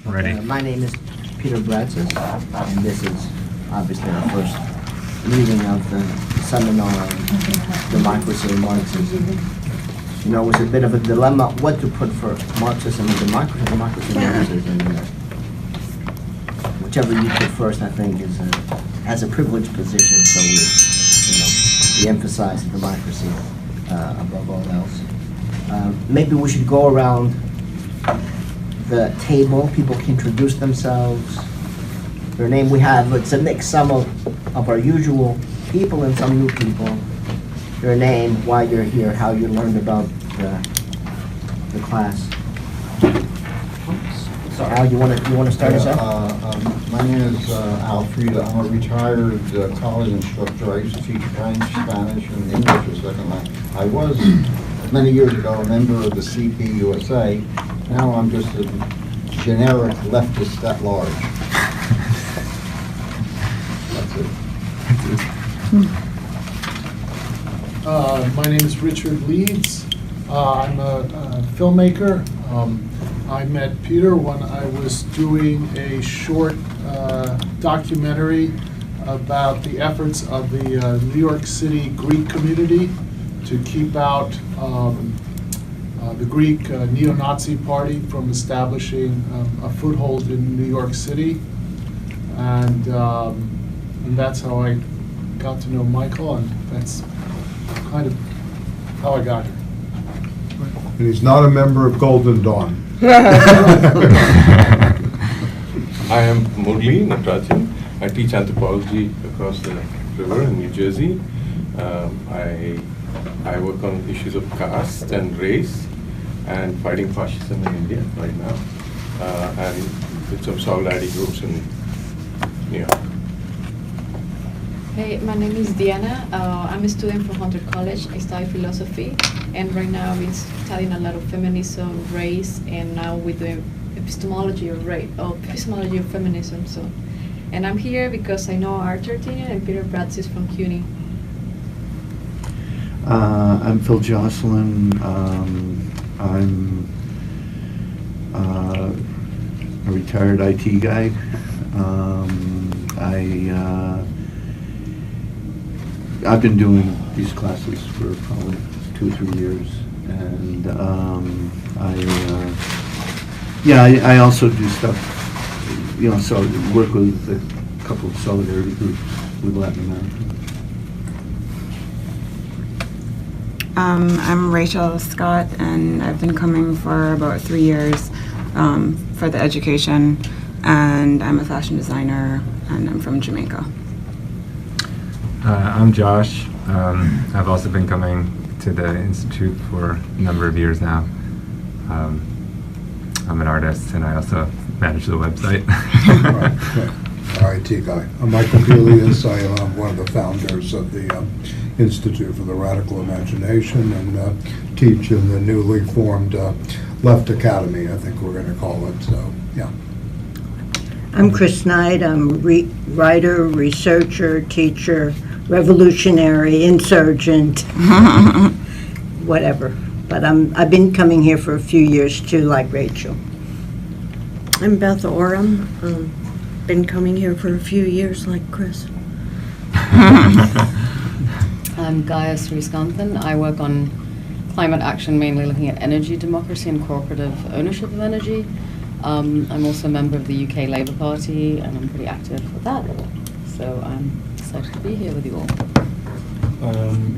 Ready. My name is Peter Bratsis, and this is obviously our first reading of the seminar on democracy and Marxism. You know, it was a bit of a dilemma what to put first, Marxism and democracy, democracy and Marxism. Whichever you put first, I think, has a privileged position, so we emphasize democracy above all else. Maybe we should go around the table. People can introduce themselves, their name. It's a mixed sum of our usual people and some new people. Your name, why you're here, how you learned about the class. So Al, you want to start us off? My name is Alfredo. I'm a retired college instructor. I used to teach French, Spanish, and English as second language. I was, many years ago, a member of the CPUSA. Now I'm just a generic leftist at large. That's it. My name is Richard Leeds. I'm a filmmaker. I met Peter when I was doing a short documentary about the efforts of the New York City Greek community to keep out the Greek neo-Nazi party from establishing a foothold in New York City. And that's how I got to know Michael, and that's kind of how I got here. And he's not a member of Golden Dawn. I am Murli Natarajan. I teach anthropology across the river in New Jersey. I work on issues of caste and race and fighting fascism in India right now, and with some solidarity groups in New York. Hey, my name is Diana. I'm a student from Hunter College. I study philosophy, and right now I'm studying a lot of feminism, race, and now we're doing epistemology of epistemology of feminism. So, and I'm here because I know Arthur Tinian and Peter Bratsis from CUNY. I'm Phil Jocelyn. I'm a retired IT guy. I've been doing these classes for probably 2 or 3 years, and I also do stuff, so work with a couple of solidarity groups with Latin America. I'm Rachel Scott, and I've been coming for about 3 years for the education, and I'm a fashion designer, and I'm from Jamaica. I'm Josh. I've also been coming to the Institute for a number of years now. I'm an artist, and I also manage the website. IT guy. I'm Michael Julius. I am one of the founders of the Institute for the Radical Imagination and teach in the newly formed Left Academy, I think we're going to call it. So, yeah. I'm Chris Knight. I'm a writer, researcher, teacher, revolutionary, insurgent, whatever. But I've been coming here for a few years too, like Rachel. I'm Beth Oram. Been coming here for a few years, like Chris. I'm Gaia Sriskantan. I work on climate action, mainly looking at energy democracy and cooperative ownership of energy. I'm also a member of the UK Labour Party, and I'm pretty active with that. So I'm excited to be here with you all.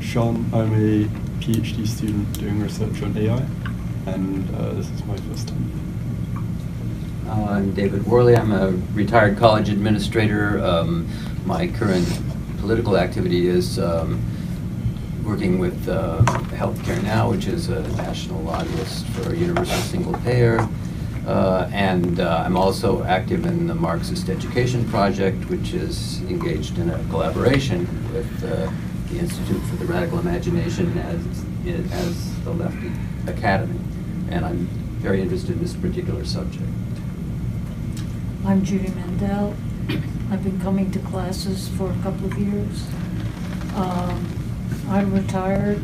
Sean, I'm a PhD student doing research on AI, and this is my first time. I'm David Worley. I'm a retired college administrator. My current political activity is working with Healthcare Now, which is a national lobbyist for a universal single payer. And I'm also active in the Marxist Education Project, which is engaged in a collaboration with the Institute for the Radical Imagination as the Left Academy. And I'm very interested in this particular subject. I'm Judy Mandel. I've been coming to classes for a couple of years. I'm retired.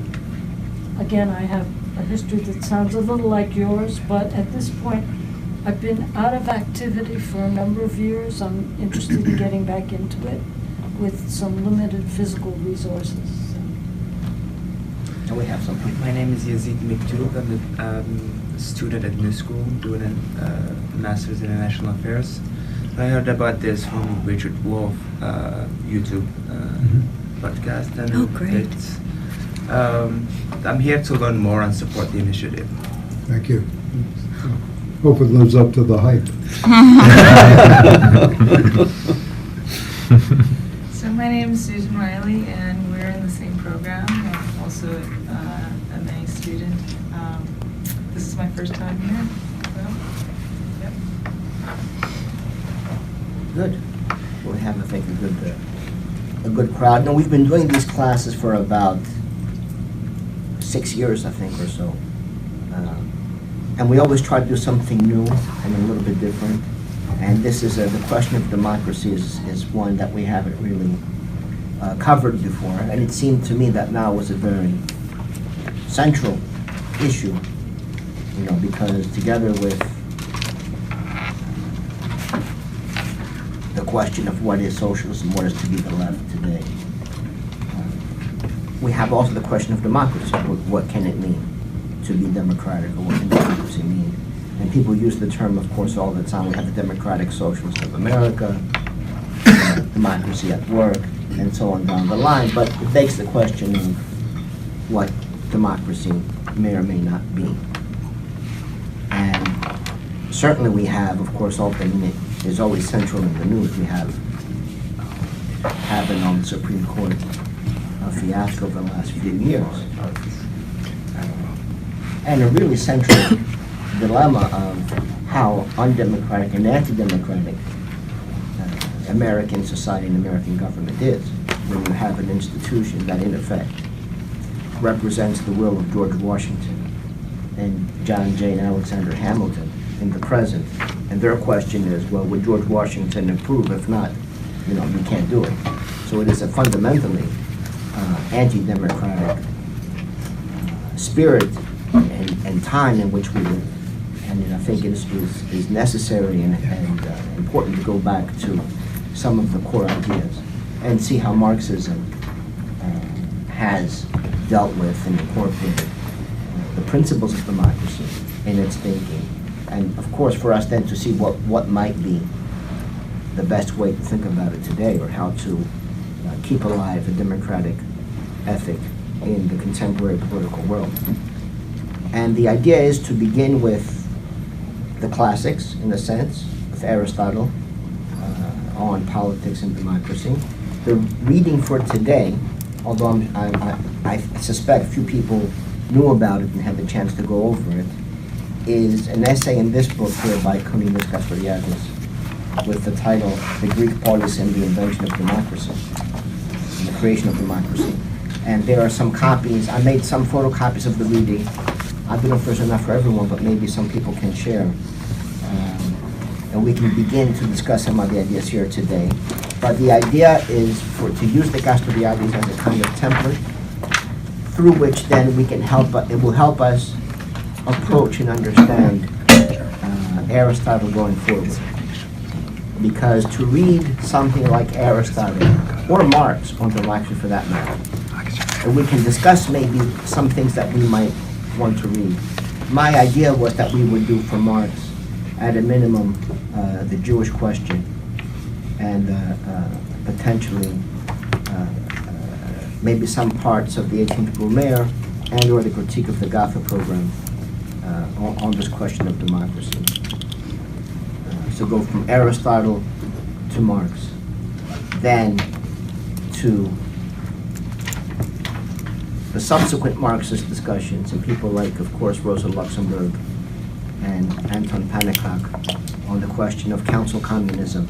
Again, I have a history that sounds a little like yours, but at this point, I've been out of activity for a number of years. I'm interested in getting back into it with some limited physical resources. And we have something. My name is Yazid Miktoub. I'm a student at New School doing a Master's in International Affairs. I heard about this from Richard Wolff YouTube podcast, and Oh, great. it's, I'm here to learn more and support the initiative. Thank you. Hope it lives up to the hype. So my name is Susan Riley, and we're in the same program. I'm also a MA student. This is my first time here. So, yep. Good. We have, I think, a good crowd. No, we've been doing these classes for about 6 years, I think, or so. And we always try to do something new and a little bit different. And this is the question of democracy is one that we haven't really covered before. And it seemed to me that now was a very central issue, you know, because together with the question of what is socialism, what is to be the left today, we have also the question of democracy. What can it mean to be democratic, or what can democracy mean? And people use the term, of course, all the time. We have the Democratic Socialists of America, democracy at work, and so on down the line. But it begs the question of what democracy may or may not be. And certainly we have, of course, opening is always central in the news. We have happened on the Supreme Court a fiasco over the last few years. And a really central dilemma of how undemocratic and anti-democratic American society and American government is when you have an institution that, in effect, represents the will of George Washington and John Jay and Alexander Hamilton in the present. And their question is, well, would George Washington approve? If not, you know, you can't do it. So it is a fundamentally anti-democratic spirit and time in which we live. And I think it is necessary and important to go back to some of the core ideas and see how Marxism has dealt with and incorporated the principles of democracy in its thinking. And of course, for us then to see what might be the best way to think about it today, or how to keep alive a democratic ethic in the contemporary political world. And the idea is to begin with the classics, in a sense, with Aristotle on politics and democracy. The reading for today, although I suspect few people knew about it and had the chance to go over it, is an essay in this book here by Cornelius Castoriadis with the title, The Greek Polis and the Invention of Democracy, and the Creation of Democracy. And there are some copies. I made some photocopies of the reading. I don't know if there's enough for everyone, but maybe some people can share. And we can begin to discuss some of the ideas here today. But the idea is to use the Castoriadis as a kind of template through which then we can it will help us approach and understand Aristotle going forward. Because to read something like Aristotle, or Marx on democracy for that matter, and we can discuss maybe some things that we might want to read. My idea was that we would do for Marx, at a minimum, the Jewish question, and potentially maybe some parts of the 18th Brumaire and or the critique of the Gotha program on this question of democracy. So go from Aristotle to Marx, then to the subsequent Marxist discussions, and people like, of course, Rosa Luxemburg and Anton Pannekoek on the question of council communism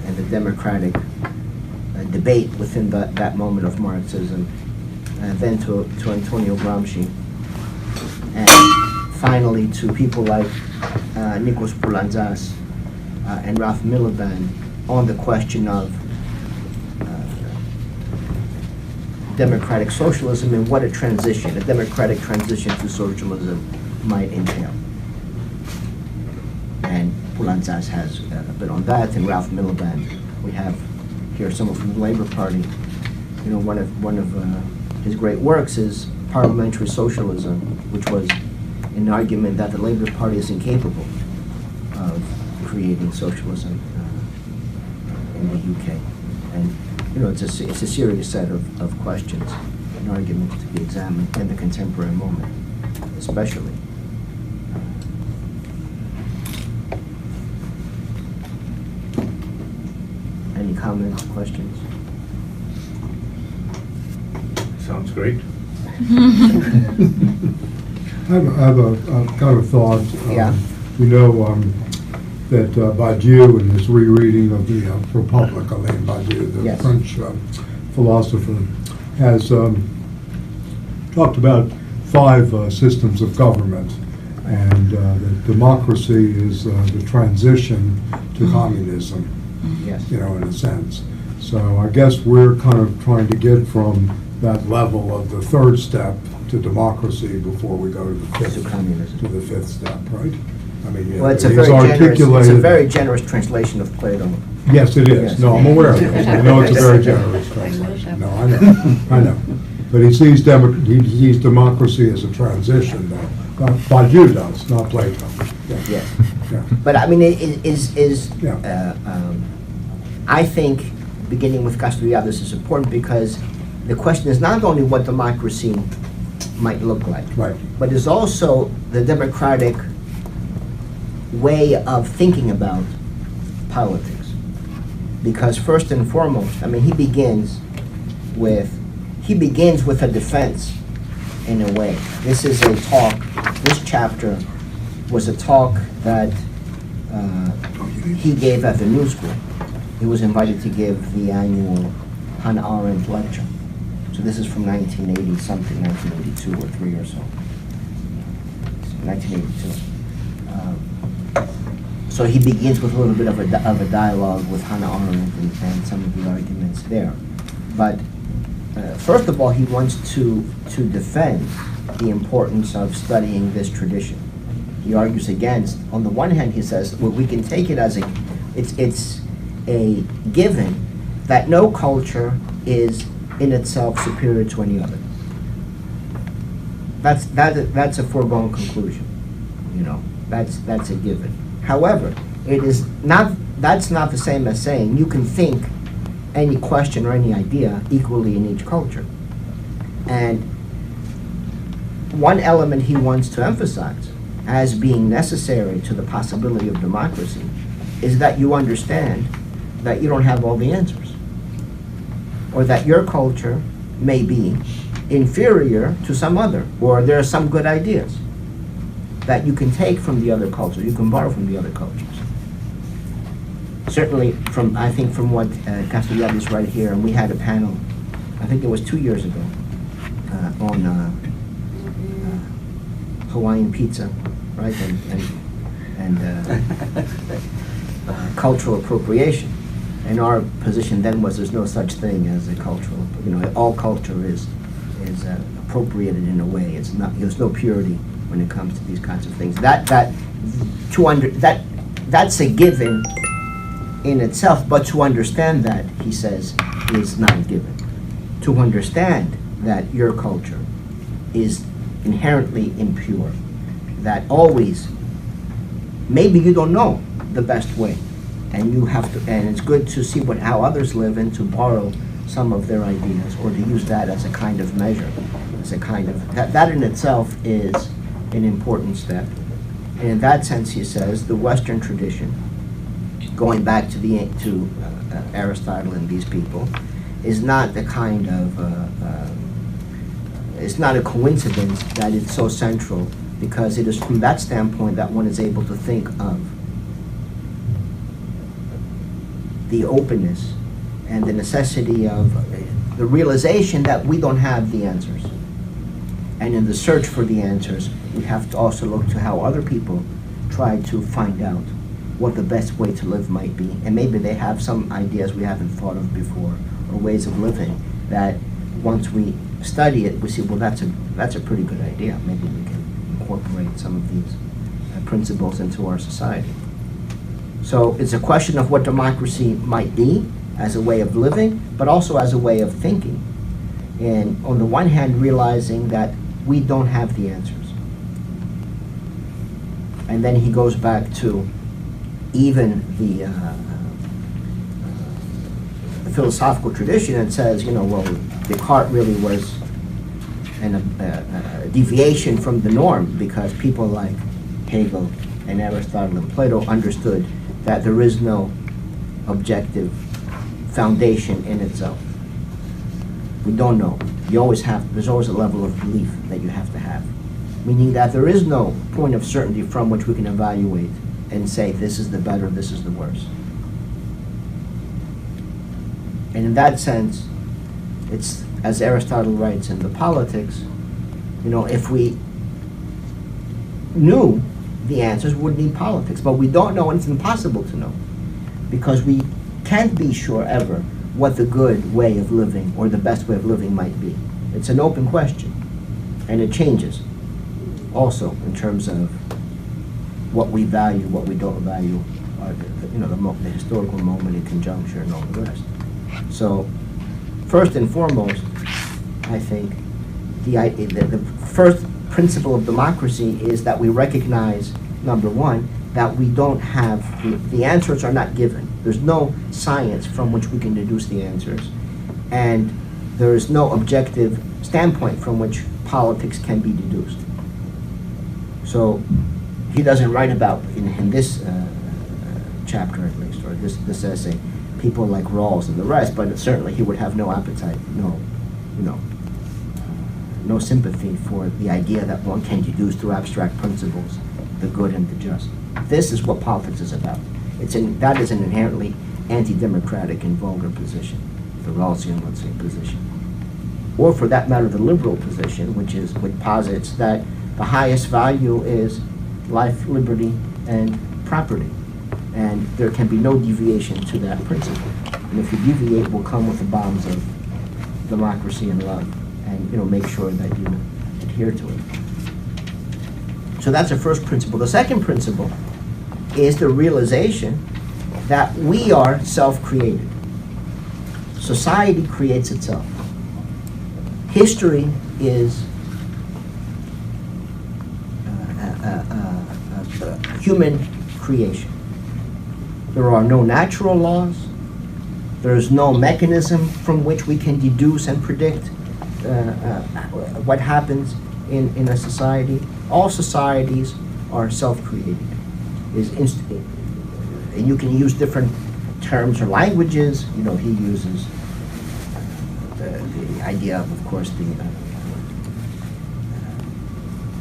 and the democratic debate within that moment of Marxism, and then to Antonio Gramsci, and finally to people like Nikos Poulantzas and Ralph Miliband on the question of democratic socialism and what a democratic transition to socialism might entail. Poulantzas has a bit on that, and Ralph Miliband. We have here someone from the Labor Party. You know, one of his great works is Parliamentary Socialism, which was an argument that the Labor Party is incapable of creating socialism in the UK. And, you know, it's a serious set of questions, an argument to be examined in the contemporary moment, especially. Any comments, questions? Sounds great. I have a kind of thought. Yeah. You know that Badiou, in his rereading of the Republic, Alain Badiou, the Yes. French philosopher, has talked about 5 systems of government, and that democracy is the transition to communism. Yes. You know, in a sense. So I guess we're kind of trying to get from that level of the 3rd step to democracy before we go to the 5th, To communism. to the 5th step, right? I mean, Well, it's a he's very articulated. generous translation of Plato. Yes, it is. Yes. No, I'm aware of it. I know it's a very generous translation. No, I know, I know. But he sees democracy as a transition, though. Badiou does, not Plato. Yeah. Yes. Yeah. But I mean, Yeah. I think beginning with Castoriadis is important because the question is not only what democracy might look like, Right. but is also the democratic way of thinking about politics. Because first and foremost, I mean, he begins with a defense in a way. This is a talk, this chapter was a talk that he gave at the New School. He was invited to give the annual Hannah Arendt lecture. So this is from 1980 something, 1982 or 3 or so. 1982. So he begins with a little bit of a dialogue with Hannah Arendt and some of the arguments there. But first of all, he wants to defend the importance of studying this tradition. He argues against, on the one hand, he says, well, we can take it as it's a given that no culture is in itself superior to any other. That's a foregone conclusion. You know, that's a given. However, that's not the same as saying you can think any question or any idea equally in each culture. And one element he wants to emphasize as being necessary to the possibility of democracy is that you understand that you don't have all the answers, or that your culture may be inferior to some other, or there are some good ideas that you can take from the other culture, you can borrow from the other cultures. Certainly I think from what Castoriadis right here, and we had a panel, I think it was 2 years ago, on Hawaiian pizza, right, and cultural appropriation. And our position then was there's no such thing as a cultural, you know, all culture is appropriated in a way. It's not, there's no purity when it comes to these kinds of things. That's a given in itself, but to understand that, he says, is not a given. To understand that your culture is inherently impure, that always, maybe you don't know the best way, and you have to, and it's good to see how others live and to borrow some of their ideas, or to use that as a kind of measure, as a kind of, that in itself is an important step. And in that sense, he says, the Western tradition, going back to Aristotle and these people, is not the kind of, it's not a coincidence that it's so central, because it is from that standpoint that one is able to think of the openness and the necessity of the realization that we don't have the answers. And in the search for the answers, we have to also look to how other people try to find out what the best way to live might be. And maybe they have some ideas we haven't thought of before, or ways of living that once we study it, we see, well, that's a pretty good idea. Maybe we can incorporate some of these principles into our society. So it's a question of what democracy might be as a way of living, but also as a way of thinking. And on the one hand, realizing that we don't have the answers. And then he goes back to even the philosophical tradition and says, well, Descartes really was a deviation from the norm, because people like Hegel and Aristotle and Plato understood that there is no objective foundation in itself. We don't know. There's always a level of belief that you have to have, meaning that there is no point of certainty from which we can evaluate and say this is the better, this is the worse. And in that sense, it's, as Aristotle writes in the Politics, if we knew the answers, we wouldn't need politics. But we don't know, and it's impossible to know, because we can't be sure ever what the good way of living or the best way of living might be. It's an open question, and it changes also in terms of what we value, what we don't value, or the historical moment in conjuncture and all the rest. So, first and foremost, I think the first principle of democracy is that we recognize, number one, that we don't have, the answers are not given. There's no science from which we can deduce the answers. And there is no objective standpoint from which politics can be deduced. So he doesn't write about, in this chapter at least, or this essay, people like Rawls and the rest, but certainly he would have no appetite, no sympathy for the idea that one can deduce through abstract principles the good and the just. This is what politics is about. That is an inherently anti-democratic and vulgar position, the Rawlsian, let's say, position. Or for that matter, the liberal position, which posits that the highest value is life, liberty, and property. And there can be no deviation to that principle. And if you deviate, will come with the bombs of democracy and love, and make sure that you adhere to it. So that's the first principle. The second principle is the realization that we are self-created. Society creates itself. History is human creation. There are no natural laws. There is no mechanism from which we can deduce and predict what happens in a society. All societies are self-created. And you can use different terms or languages. He uses the idea of course, the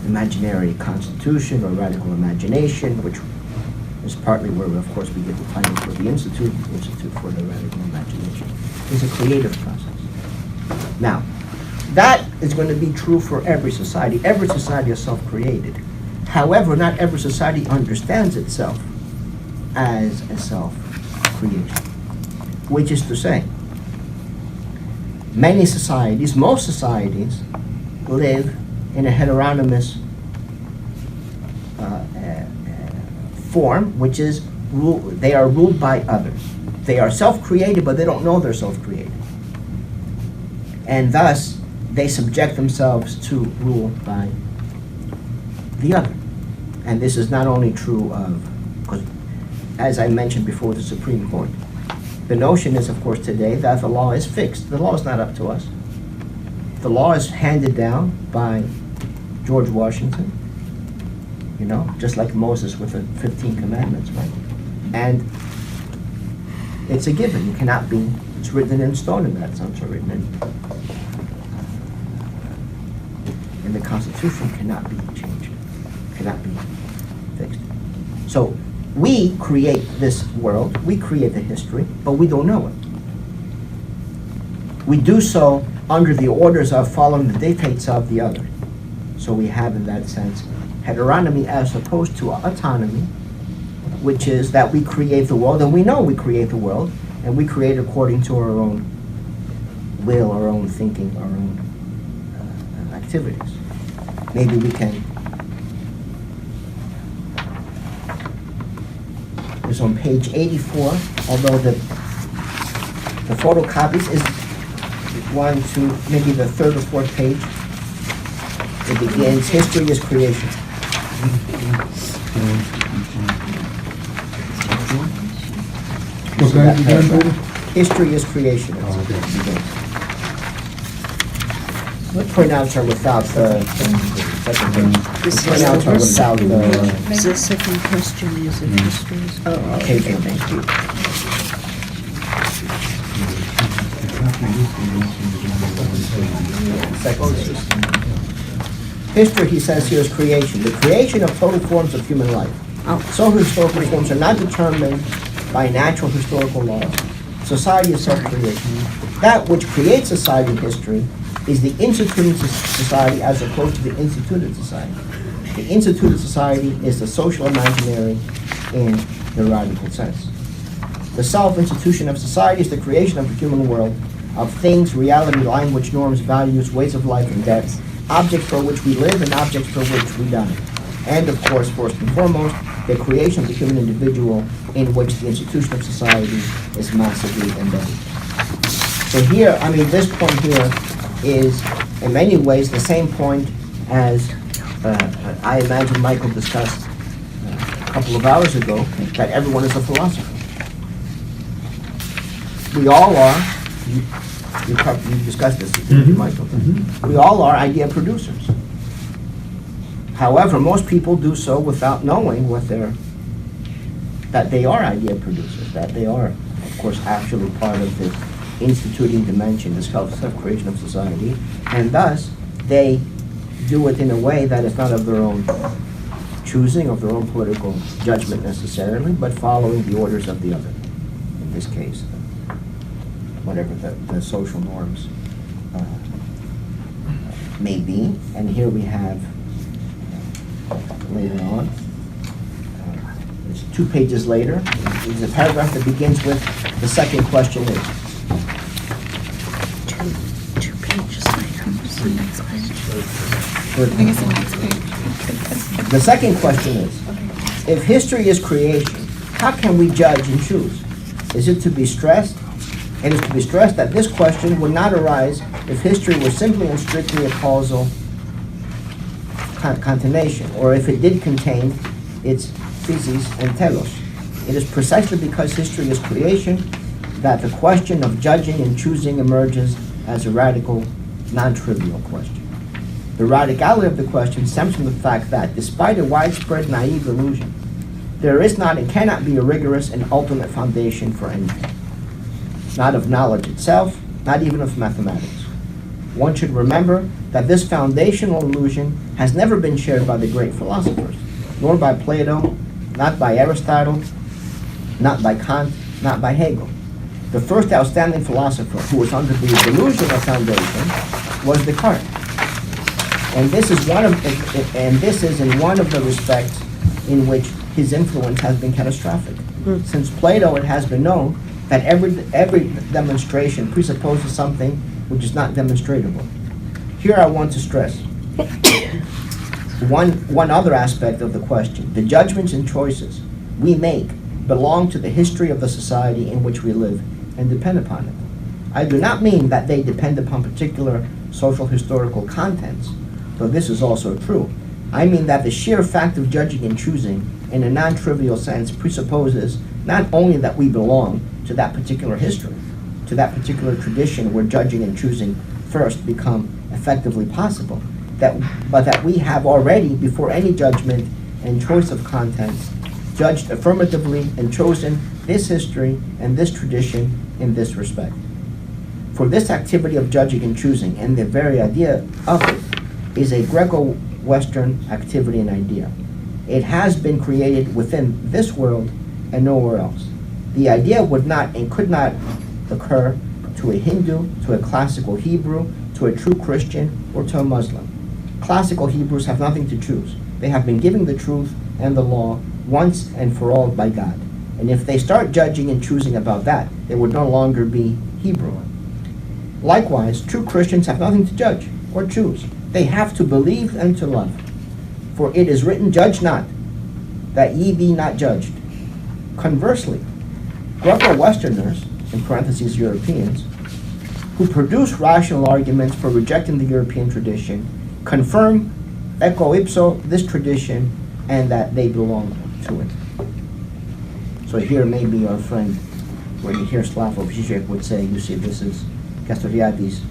imaginary constitution or radical imagination, which is partly where, of course, we get the title for the Institute for the Radical Imagination. It's a creative process. Now, that is going to be true for every society. Every society is self-created. However, not every society understands itself as a self-creation, which is to say, most societies live in a heteronomous form, which is they are ruled by others. They are self-created, but they don't know they're self-created. And thus, they subject themselves to rule by the other. And this is not only true of, because as I mentioned before, the Supreme Court, the notion is, of course, today that the law is fixed. The law is not up to us. The law is handed down by George Washington, just like Moses with the 15 commandments, right? And it's a given. It's written in stone in that sense, or written in the Constitution, cannot be changed, cannot be fixed. So we create this world, we create the history, but we don't know it. We do so under the orders of following the dictates of the other. So we have, in that sense, heteronomy as opposed to autonomy, which is that we create the world, and we know we create the world, and we create according to our own will, our own thinking, our own activities. Maybe we can is on page 84, although the photocopies is one to maybe the third or fourth page. It begins, history is creation. What page again, Peter? History is creation. The printouts are without the second page. The printouts are without the. The second question is if history is. Oh, okay, thank you. History, he says here, is creation. The creation of total forms of human life. So historical forms are not determined by natural historical laws. Society is self-creation. That which creates society in history is the instituted society as opposed to the instituted society. The instituted society is the social imaginary in the radical sense. The self-institution of society is the creation of the human world, of things, reality, language, norms, values, ways of life, and death, objects for which we live and objects for which we die. And of course, first and foremost, the creation of the human individual in which the institution of society is massively embedded. So here, I mean, this point here is in many ways the same point as I imagine Michael discussed a couple of hours ago, that everyone is a philosopher. We all are, you discussed this, Michael, we all are idea producers. However, most people do so without knowing that they are idea producers, that they are, of course, actually part of the instituting dimension, the self-creation of society, and thus they do it in a way that is not of their own choosing, of their own political judgment necessarily, but following the orders of the other. In this case, whatever the social norms may be. And here we have, later on, it's 2 pages later, there's a paragraph that begins with, the second question is. Two pages later. What's the next page? I think it's the next page. The second question is, if history is creation, how can we judge and choose? Is it to be stressed? And it's to be stressed that this question would not arise if history were simply and strictly a causal continuation, or if it did contain its physis and telos. It is precisely because history is creation that the question of judging and choosing emerges as a radical, non-trivial question. The radicality of the question stems from the fact that, despite a widespread naive illusion, there is not and cannot be a rigorous and ultimate foundation for anything. Not of knowledge itself, not even of mathematics. One should remember that this foundational illusion has never been shared by the great philosophers, nor by Plato, not by Aristotle, not by Kant, not by Hegel. The first outstanding philosopher who was under the delusion of foundation was Descartes. And this is in one of the respects in which his influence has been catastrophic. Since Plato, it has been known that every demonstration presupposes something which is not demonstratable. Here I want to stress one other aspect of the question. The judgments and choices we make belong to the history of the society in which we live and depend upon it. I do not mean that they depend upon particular social historical contents, though this is also true. I mean that the sheer fact of judging and choosing in a non-trivial sense presupposes not only that we belong to that particular history, to that particular tradition where judging and choosing first become effectively possible, but that we have already, before any judgment and choice of contents, judged affirmatively and chosen this history and this tradition in this respect. For this activity of judging and choosing, and the very idea of it, is a Greco-Western activity and idea. It has been created within this world and nowhere else. The idea would not and could not occur to a Hindu, to a classical Hebrew, to a true Christian, or to a Muslim. Classical Hebrews have nothing to choose. They have been given the truth and the law once and for all by God. And if they start judging and choosing about that, they would no longer be Hebrew. Likewise, true Christians have nothing to judge or choose. They have to believe and to love. For it is written, "Judge not, that ye be not judged." Conversely, Greco-Westerners, in parentheses Europeans, who produce rational arguments for rejecting the European tradition, confirm eco ipso this tradition and that they belong to it. So here maybe our friend, when you hear Slavoj Žižek would say, you see, this is Castoriadis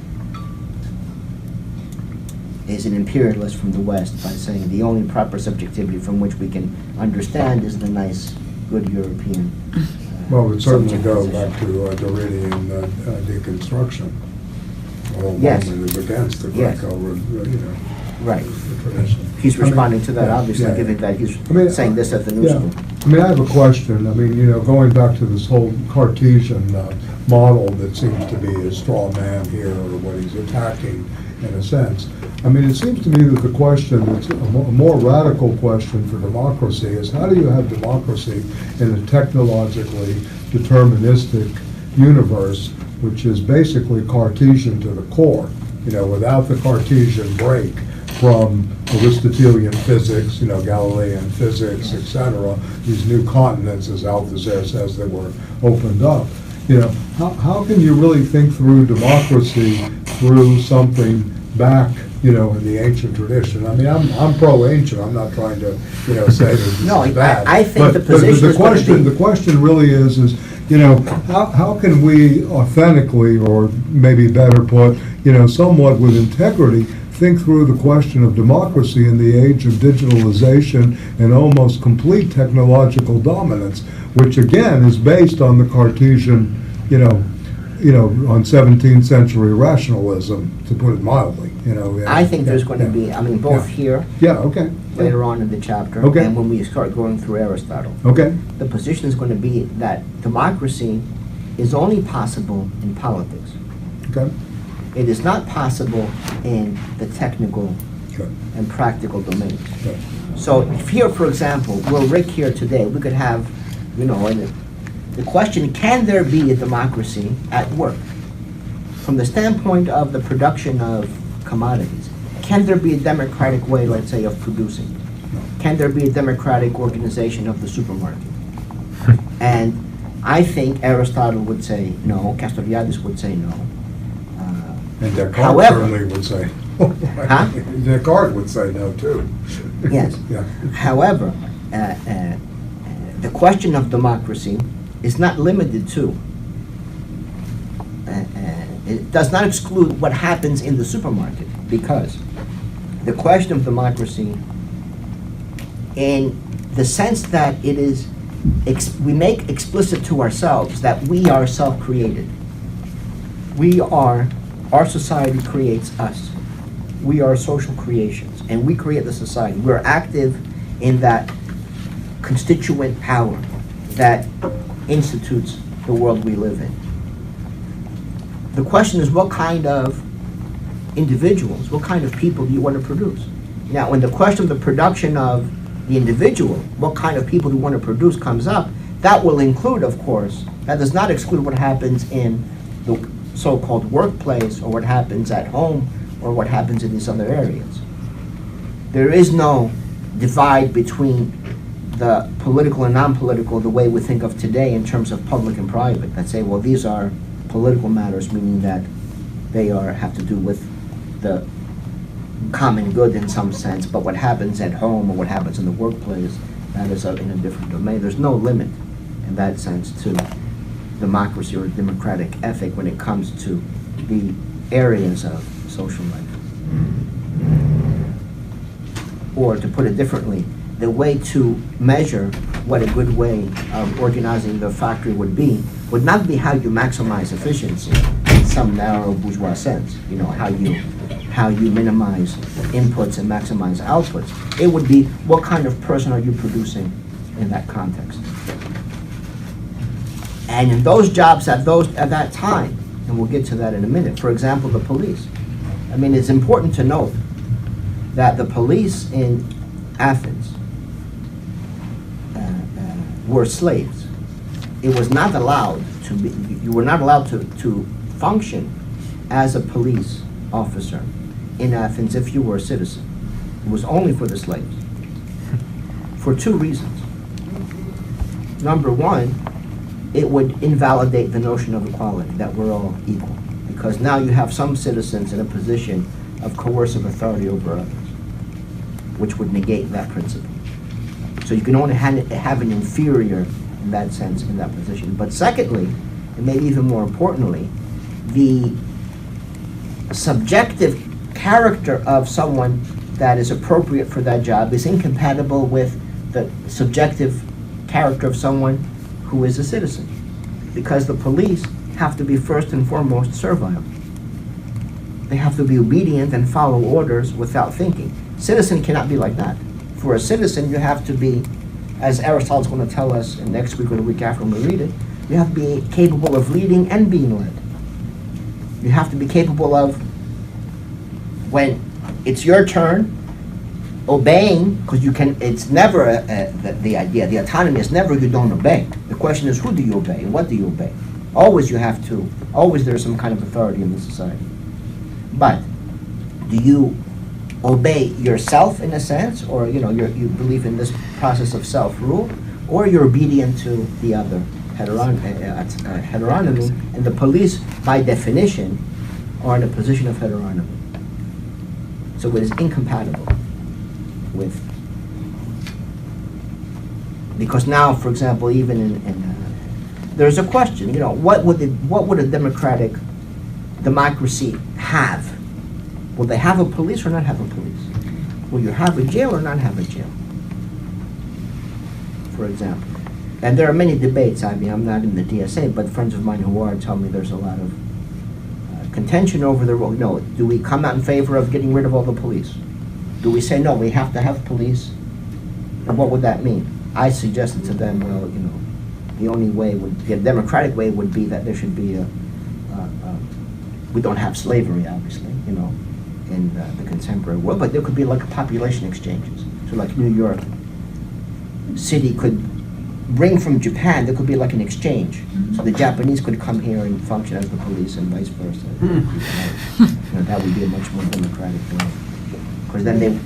is an imperialist from the West by saying the only proper subjectivity from which we can understand is the nice, good European. Well, it certainly subject goes position. back to Derridian deconstruction. All Yes. movement is against the Yes. Greco, Right. the tradition. He's I mean, responding to that, yeah, obviously, yeah. given that he's I mean, saying this at the new yeah. school. I mean, I have a question. I mean, going back to this whole Cartesian model that seems to be a straw man here, or what he's attacking, in a sense. I mean, it seems to me that the question, that's a more radical question for democracy, is how do you have democracy in a technologically deterministic universe, which is basically Cartesian to the core, without the Cartesian break from Aristotelian physics, Galilean physics, etc., these new continents, as Althusser says, that were opened up. How can you really think through democracy through something back, in the ancient tradition? I mean, I'm pro-ancient. I'm not trying to, say that this No, is bad. I think the But position is going to be- the question really is, how can we authentically, or maybe better put, somewhat with integrity, think through the question of democracy in the age of digitalization and almost complete technological dominance, which again is based on the Cartesian, on 17th century rationalism, to put it mildly. I think there's going to be, both here, okay. later on in the chapter, Okay. and when we start going through Aristotle. Okay. The position is going to be that democracy is only possible in politics. Okay. It is not possible in the technical Okay. and practical domains. Okay. So if here, for example, we're Rick here today, we could have, and the question, can there be a democracy at work? From the standpoint of the production of commodities, can there be a democratic way, let's say, of producing? Can there be a democratic organization of the supermarket? And I think Aristotle would say no, Castoriadis would say no. And Descartes However- certainly would say. Huh? Descartes would say no, too. Yes. Yeah. However, the question of democracy is not limited to, it does not exclude what happens in the supermarket, because the question of democracy, in the sense that it is, we make explicit to ourselves that we are self-created. Our society creates us. We are social creations, and we create the society. We're active in that constituent power that institutes the world we live in. The question is, what kind of individuals, what kind of people do you want to produce? Now, when the question of the production of the individual, what kind of people do you want to produce, comes up, that will include, of course, that does not exclude what happens in the so-called workplace, or what happens at home, or what happens in these other areas. There is no divide between the political and non-political the way we think of today in terms of public and private, that say, well, these are political matters, meaning that they have to do with the common good in some sense, but what happens at home or what happens in the workplace, that is in a different domain. There's no limit in that sense to democracy or democratic ethic when it comes to the areas of social life. Or to put it differently, the way to measure what a good way of organizing the factory would not be how you maximize efficiency in some narrow bourgeois sense, how you minimize inputs and maximize outputs. It would be, what kind of person are you producing in that context? And in those jobs at that time, and we'll get to that in a minute, for example, the police. It's important to note that the police in Athens were slaves. It was not allowed to be, you were not allowed to function as a police officer in Athens if you were a citizen. It was only for the slaves. For two reasons. Number one, it would invalidate the notion of equality, that we're all equal. Because now you have some citizens in a position of coercive authority over others, which would negate that principle. So you can only have an inferior, in that sense, in that position. But secondly, and maybe even more importantly, the subjective character of someone that is appropriate for that job is incompatible with the subjective character of someone who is a citizen. Because the police have to be first and foremost servile. They have to be obedient and follow orders without thinking. Citizen cannot be like that. For a citizen, you have to be, as Aristotle's going to tell us next week or the week after when we read it, you have to be capable of leading and being led. You have to be capable of, when it's your turn, obeying, because you can, it's never the idea, the autonomy is never you don't obey. The question is who do you obey and what do you obey? Always you have to, always there's some kind of authority in the society. But do you obey yourself in a sense, or you believe in this process of self-rule, or you're obedient to the other, heteronomy, and the police by definition are in a position of heteronomy. So it is incompatible with, because now, for example, even there's a question, what would a democratic democracy have? Will they have a police or not have a police? Will you have a jail or not have a jail? For example. And there are many debates. I mean, I'm not in the DSA, but friends of mine who are tell me there's a lot of contention over the role. No, do we come out in favor of getting rid of all the police? Do we say, no, we have to have police? And what would that mean? I suggested to them, well, the only way the democratic way would be that there should be we don't have slavery, obviously, in the contemporary world, but there could be like population exchanges. So like New York City could bring from Japan, there could be like an exchange. So the Japanese could come here and function as the police and vice versa. That would be a much more democratic thing. Because then they,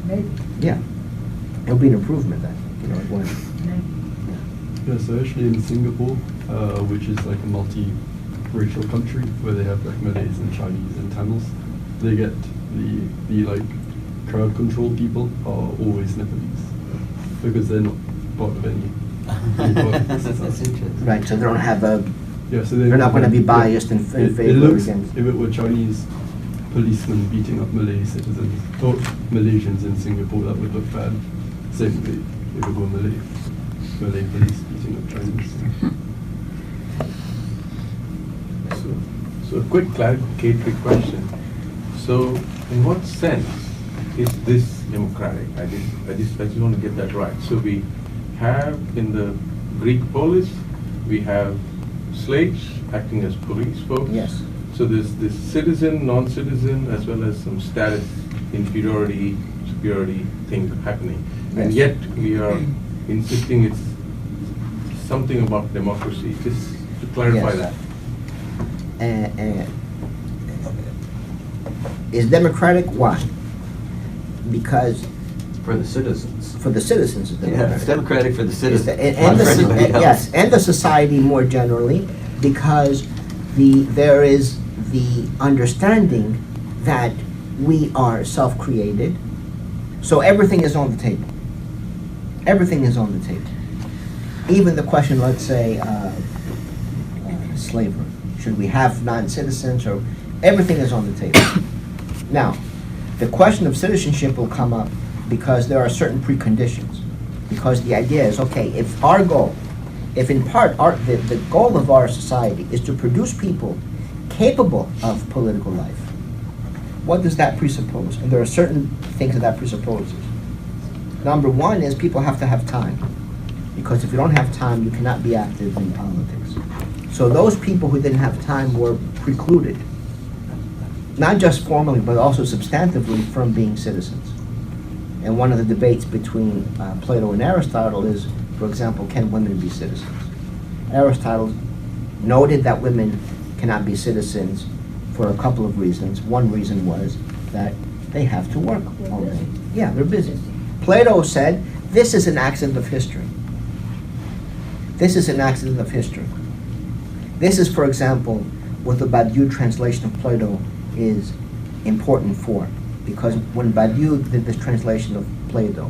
Maybe. Yeah. It would be an improvement, I think, it would. Yeah, so actually in Singapore, which is like a multi-racial country where they have like Malays and Chinese and Tamils, they get the like crowd control people are always Nepalese because they're not part of any. That's interesting. Right, so they don't have a. Yeah, so they're not going to be biased in favor against. If it were Chinese policemen beating up Malay citizens or Malaysians in Singapore, that would look bad. Same way if it were Malay police beating up Chinese. So a quick clarificatory question. So in what sense is this democratic? I just want to get that right. So we have in the Greek polis, we have slaves acting as police folks. Yes. So there's this citizen, non-citizen, as well as some status inferiority, superiority thing happening. Yes. And yet we are insisting it's something about democracy. Just to clarify Yes. that. Is democratic? Why? Because For the citizens. for the citizens, it's Yeah, democratic. it's democratic for the citizens. And not for anybody else. yes, and the society more generally, because there is the understanding that we are self-created, so everything is on the table. Everything is on the table. Even the question, let's say, slavery. Should we have non-citizens, or everything is on the table. Now, the question of citizenship will come up because there are certain preconditions. Because the idea is, okay, if in part the goal of our society is to produce people capable of political life, what does that presuppose? And there are certain things that presupposes. Number one is people have to have time. Because if you don't have time, you cannot be active in politics. So those people who didn't have time were precluded, not just formally, but also substantively, from being citizens. And one of the debates between Plato and Aristotle is, for example, can women be citizens? Aristotle noted that women cannot be citizens for a couple of reasons. One reason was that they have to work all day. Yeah, they're busy. Plato said, this is an accident of history. This is an accident of history. This is, for example, what the Badiou translation of Plato is important for. Because when Badiou did this translation of Plato,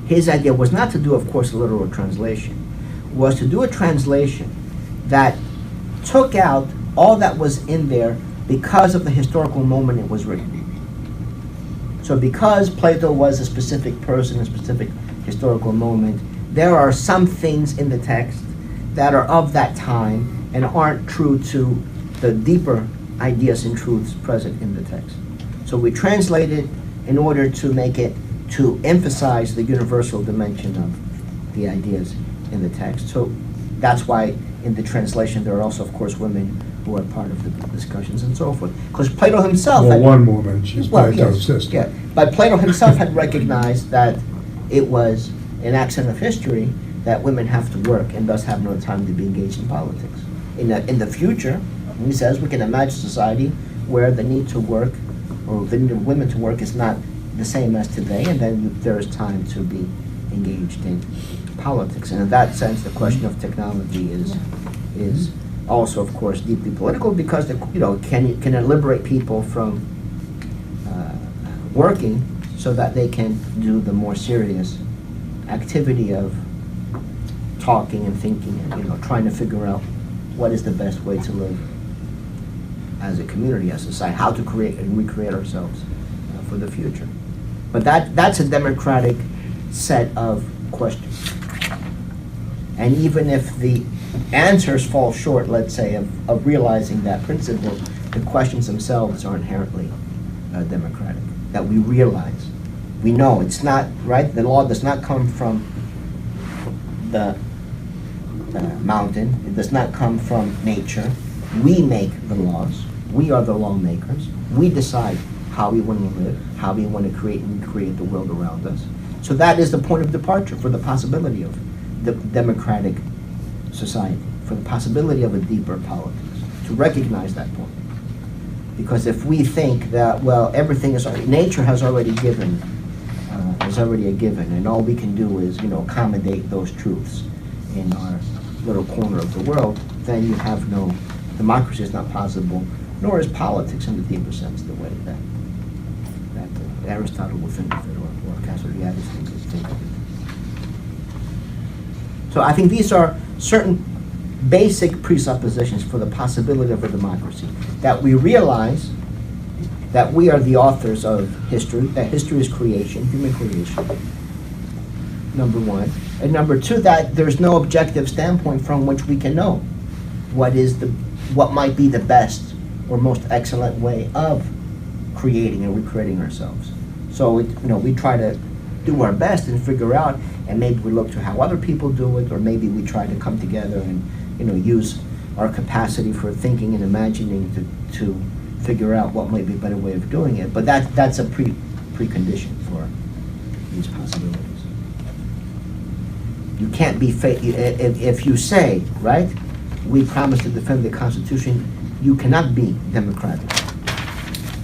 his idea was not to do, of course, a literal translation, was to do a translation that took out all that was in there because of the historical moment it was written. So because Plato was a specific person, a specific historical moment, there are some things in the text that are of that time and aren't true to the deeper ideas and truths present in the text. So we translate it in order to make it, to emphasize the universal dimension of the ideas in the text. So that's why in the translation there are also, of course, women who are part of the discussions and so forth. Because Plato himself Well, had, one woman, she's Plato's yes, sister. yeah, but Plato himself had recognized that it was an accident of history that women have to work and thus have no time to be engaged in politics. In the future, he says, we can imagine a society where the need to work, or the need of women to work, is not the same as today, and then there is time to be engaged in politics. And in that sense, the question of technology is also, of course, deeply political, because can it liberate people from working so that they can do the more serious activity of talking and thinking and trying to figure out what is the best way to live as a community, as a society, how to create and recreate ourselves for the future. But that's a democratic set of questions. And even if the answers fall short, let's say, of realizing that principle, the questions themselves are inherently democratic, that we realize. We know it's not, right? The law does not come from the mountain. It does not come from nature. We make the laws. We are the lawmakers. We decide how we want to live, how we want to create and recreate the world around us. So that is the point of departure for the possibility of the democratic society, for the possibility of a deeper politics, to recognize that point. Because if we think that, well, everything is, nature has already given, is already a given, and all we can do is, accommodate those truths in our little corner of the world, then you have no, democracy is not possible, nor is politics in the deeper sense the way that Aristotle would think of it, or Castoriadis think of it. So I think these are certain basic presuppositions for the possibility of a democracy, that we realize that we are the authors of history, that history is creation, human creation, number one. And number two, that there's no objective standpoint from which we can know what might be the best or most excellent way of creating and recreating ourselves. So we try to do our best and figure out, and maybe we look to how other people do it, or maybe we try to come together and use our capacity for thinking and imagining to figure out what might be a better way of doing it. But that's a precondition for these possibilities. You can't be if you say, right, we promise to defend the Constitution, you cannot be democratic.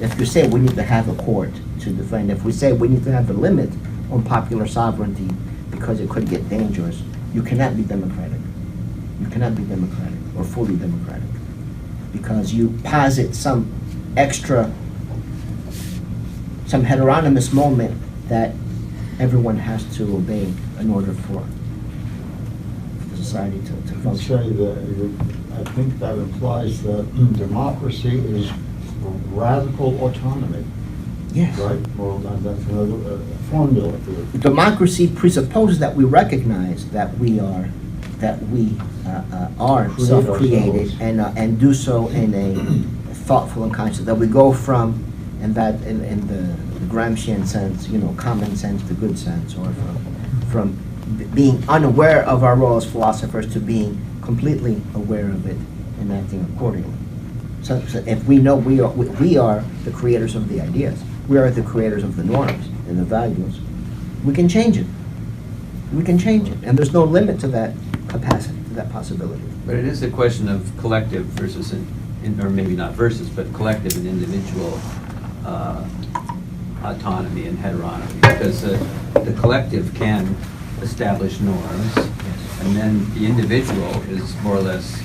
If you say we need to have a court to defend, if we say we need to have a limit on popular sovereignty because it could get dangerous, you cannot be democratic. You cannot be democratic or fully democratic because you posit some heteronomous moment that everyone has to obey in order for the society to function. Say that I think that implies that democracy is radical autonomy. Yes. Right? Well, that's another formula for it. Democracy presupposes that we recognize that we are self-created and do so in a thoughtful and conscious. That we go from, in the Gramscian sense, common sense to good sense, or from being unaware of our role as philosophers to being completely aware of it and acting accordingly. So if we know we are the creators of the ideas, we are the creators of the norms and the values, we can change it. We can change it, and there's no limit to that capacity, to that possibility. But it is a question of collective versus, or maybe not versus, but collective and individual autonomy and heteronomy, because the collective can establish norms, And then the individual is more or less,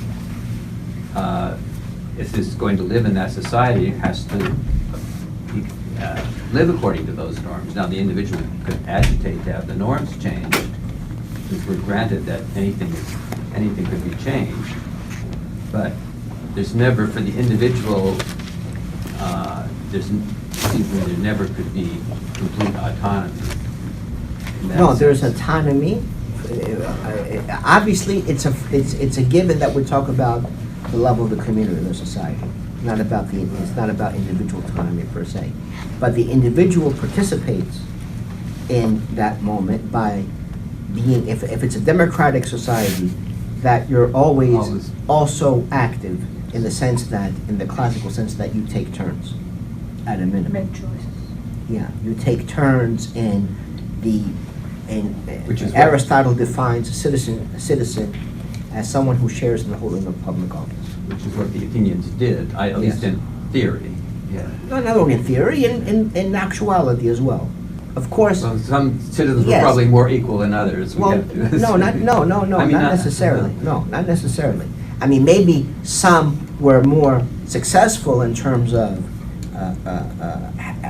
if is going to live in that society, has to live according to those norms. Now, the individual could agitate to have the norms changed, since we're granted that anything could be changed. But there's never, for the individual, there never could be complete autonomy. No, there's autonomy. Obviously, it's a given that we talk about the level of the community or the society. It's not about individual autonomy per se, but the individual participates in that moment by being. If it's a democratic society, that you're always also active in the sense that, in the classical sense, that you take turns at a minimum. Make choices. Yeah, you take turns in the. Which is Aristotle defines a citizen as someone who shares in the holding of public office. Which is what the Athenians did, at least in theory. Yeah. Not only in theory, in actuality as well. Of course. Well, some citizens were yes. probably more equal than others. Well, no, not necessarily. No, not necessarily. I mean, maybe some were more successful in terms of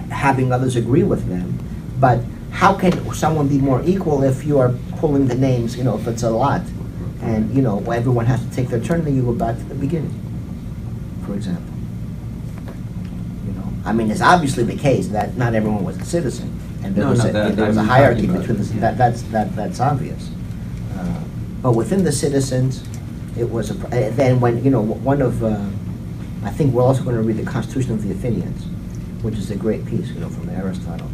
having others agree with them, but how can someone be more equal if you are pulling the names, if it's a lot, and, everyone has to take their turn, then you go back to the beginning, for example. I mean, it's obviously the case that not everyone was a citizen, and there was a hierarchy between the, that's obvious. But within the citizens, it was then when, one of, I think we're also going to read the Constitution of the Athenians, which is a great piece, from Aristotle.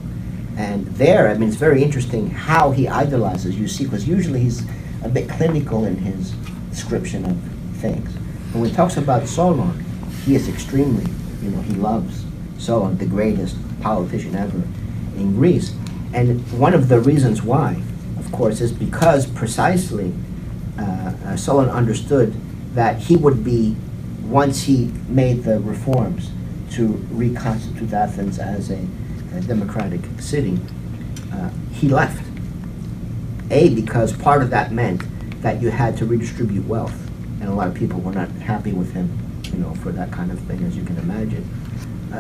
And there, I mean, it's very interesting how he idolizes, you see, because usually he's a bit clinical in his description of things. And when he talks about Solon, he is extremely, he loves Solon, the greatest politician ever in Greece. And one of the reasons why, of course, is because precisely Solon understood that he would be, once he made the reforms to reconstitute Athens as a democratic city, he left. Because part of that meant that you had to redistribute wealth, and a lot of people were not happy with him, for that kind of thing, as you can imagine.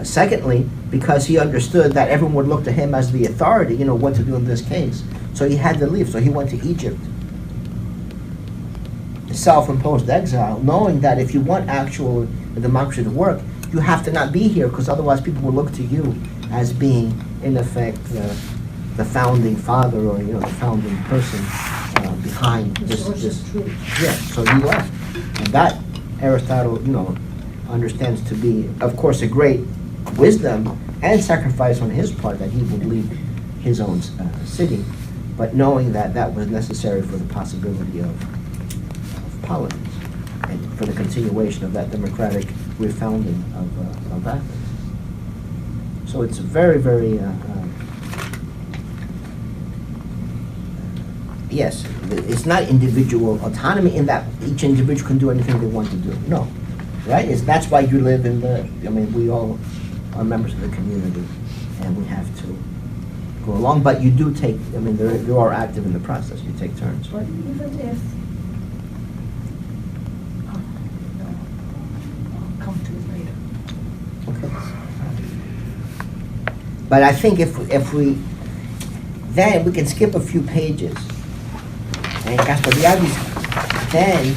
Secondly, because he understood that everyone would look to him as the authority, what to do in this case. So he had to leave, so he went to Egypt. Self-imposed exile, knowing that if you want actual democracy to work, you have to not be here, because otherwise people will look to you as being, in effect, the founding father or the founding person behind this. Yeah, so he left, and that Aristotle, understands to be, of course, a great wisdom and sacrifice on his part that he would leave his own city, but knowing that that was necessary for the possibility of politics and for the continuation of that democratic refounding of Athens. So it's very, very, yes, it's not individual autonomy in that each individual can do anything they want to do. No, right? That's why you live in we all are members of the community, and we have to go along. But you do take, you are active in the process. You take turns. But even if, I'll come to it later. Okay. But I think if we, then we can skip a few pages. And Castoriadis then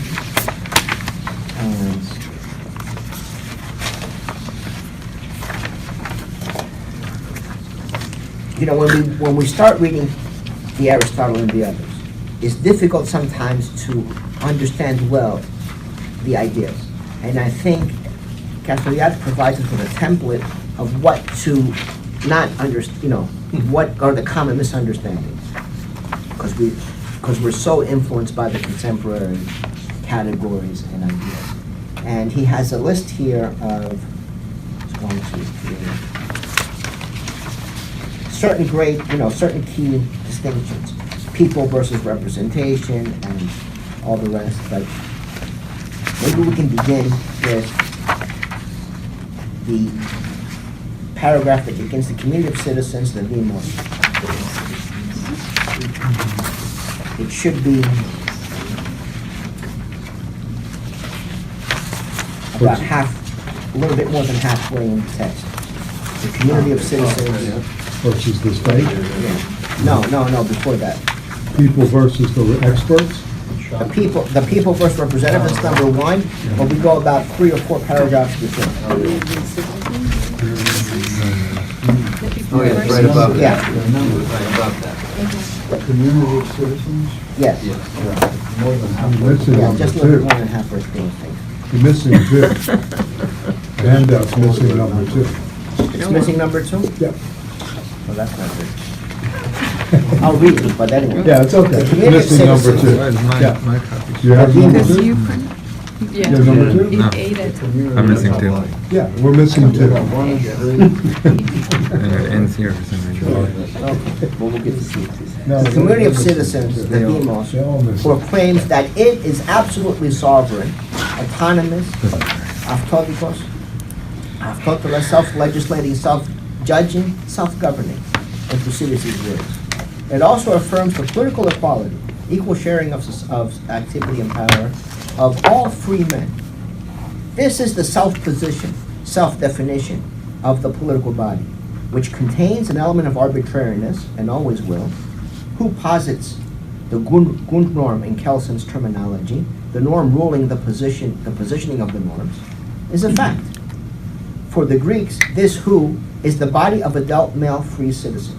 when we start reading the Aristotle and the others, it's difficult sometimes to understand well the ideas. And I think Castoriadis provides us with a template of what to not understand, what are the common misunderstandings. Because we're so influenced by the contemporary categories and ideas. And he has a list here of, certain key distinctions. People versus representation and all the rest. But maybe we can begin with the paragraph that begins the community of citizens, the demos. It should be about half, a little bit more than halfway in the text. The community of citizens. Versus the state? No, before that. People versus the experts? The people versus representatives, number one, but we go about 3 or 4 paragraphs before. Oh, yeah, it's right above that. Yeah. Right above that. Community of citizens? Yes. Yeah, more than half. You're missing Yeah, number just a little bit 2. more than halfway through the thing. You're missing 2. Handout's missing number 2. It's missing number 2? Yep. Well, that's not good. I'll read it, but anyway. Yeah, it's okay. The community of Missing number citizens- 2. Where's my, Yeah. my copy? You have number Because 2? you print. Yeah. You have number 2? No. He ate it. I'm missing 2. Yeah, we're missing 2. And it ends here for some reason. Okay, well, we'll get to see it. No, The community of they're citizens, the They all demos, miss it. proclaims that it is absolutely sovereign, autonomous, αυτόδικος, autonomous, self-legislating, self-judging, self-governing, and Thucydides' words. It also affirms the political equality, equal sharing of activity and power of all free men. This is the self-position, self-definition of the political body, which contains an element of arbitrariness, and always will, who posits the Grundnorm in Kelson's terminology, the norm ruling the positioning of the norms, is a fact. For the Greeks, this who is the body of adult male free citizens,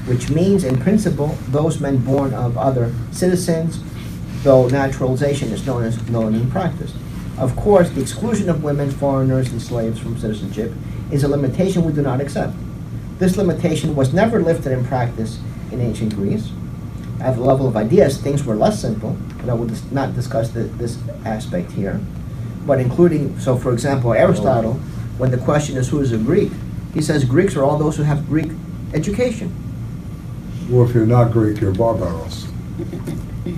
which means in principle those men born of other citizens, though naturalization is known in practice. Of course, the exclusion of women, foreigners, and slaves from citizenship is a limitation we do not accept. This limitation was never lifted in practice in ancient Greece. At the level of ideas, things were less simple, but I will not discuss this aspect here. But including, so for example, Aristotle, when the question is who is a Greek, he says Greeks are all those who have Greek education. Or if you're not Greek, you're barbaros.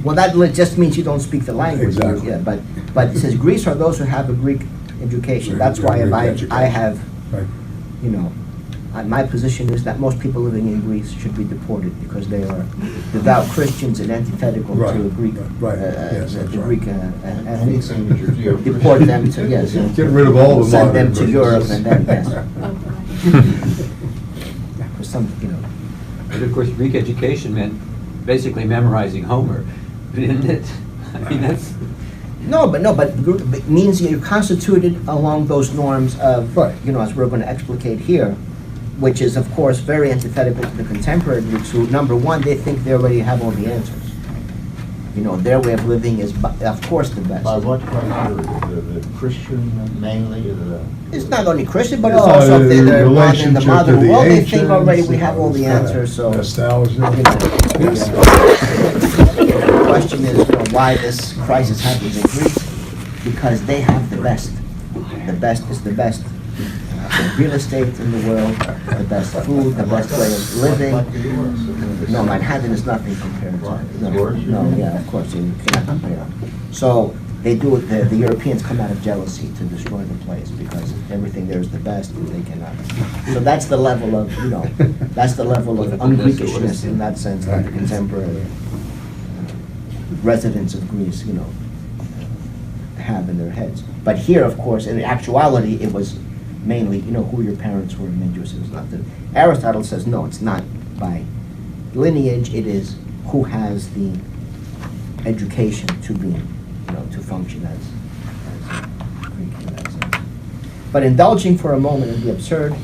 Well, that just means you don't speak the language. Exactly. Yeah, but it says Greeks are those who have a Greek education. That's why Greek I education. have, Right. you know, my position is that most people living in Greece should be deported because they are devout Christians and antithetical Right. to Greek, Right. Yes, that's the right. Greek ethics. Anything that you're Judeo-Christian. Deport them to, yes. Get rid of all the Send them modern to Europe Greeks. and then, yes. For some, you know. But of course, Greek education meant basically memorizing Homer, didn't it? I mean, that's... No, but it means you're constituted along those norms of, Right. you know, as we're going to explicate here, which is, of course, very antithetical to the contemporary Greeks who, number one, they think they already have all the answers. You know, their way of living is, of course, the best. By what criteria? The Christian mainly? It's not only Christian, but it's No, also the they're in the relationship to modern the world. They think ancients, already we have all the it's kinda answers, so. nostalgia. You know, the question is, you know, why this crisis happens in Greece? Because they have the best. The best is the best. Real estate in the world, the best food, the best way of living. No, Manhattan is nothing compared to it. No, yeah, of course, you cannot compare. So they do it, the Europeans come out of jealousy to destroy the place because everything there is the best and they cannot. So that's the level of, you know, that's the level of un-Greekishness in that sense that the contemporary residents of Greece, you know, have in their heads. But here, of course, in actuality, it was mainly, you know, who your parents were in Jews. It was not the, Aristotle says, no, it's not by lineage, it is who has the education to be, you know, to function as Greek in that sense. But indulging for a moment in the absurd,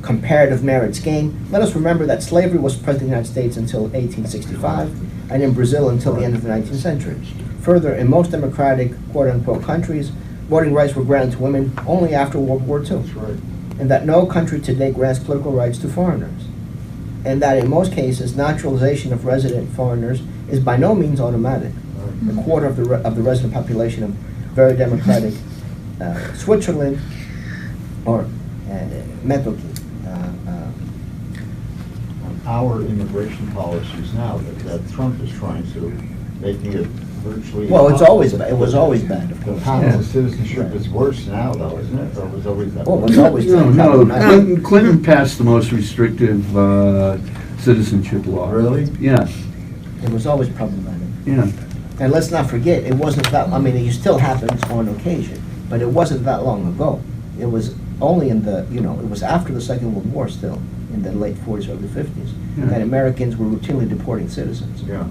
comparative merits gain, let us remember that slavery was present in the United States until 1865, and in Brazil until the end of the 19th century. Further, in most democratic, quote-unquote, countries, voting rights were granted to women only after World War II. That's right. And that no country today grants political rights to foreigners. And that in most cases, naturalization of resident foreigners is by no means automatic. A quarter of the resident population of very democratic Switzerland or Metoki. Our immigration policies now that Trump is trying to, making it virtually. Well, it's always bad. It was always bad, of The course. panel of citizenship is worse now, though, isn't it? Or it was always that? Well, it way? was always Clinton passed the most restrictive citizenship law. Really? Yeah. It was always problematic. Yeah. And let's not forget, it wasn't that, I mean, it still happens on occasion, but it wasn't that long ago. It was only in the, it was after the Second World War still, in the late 40s, early 50s, that Americans were routinely deporting citizens. Yeah.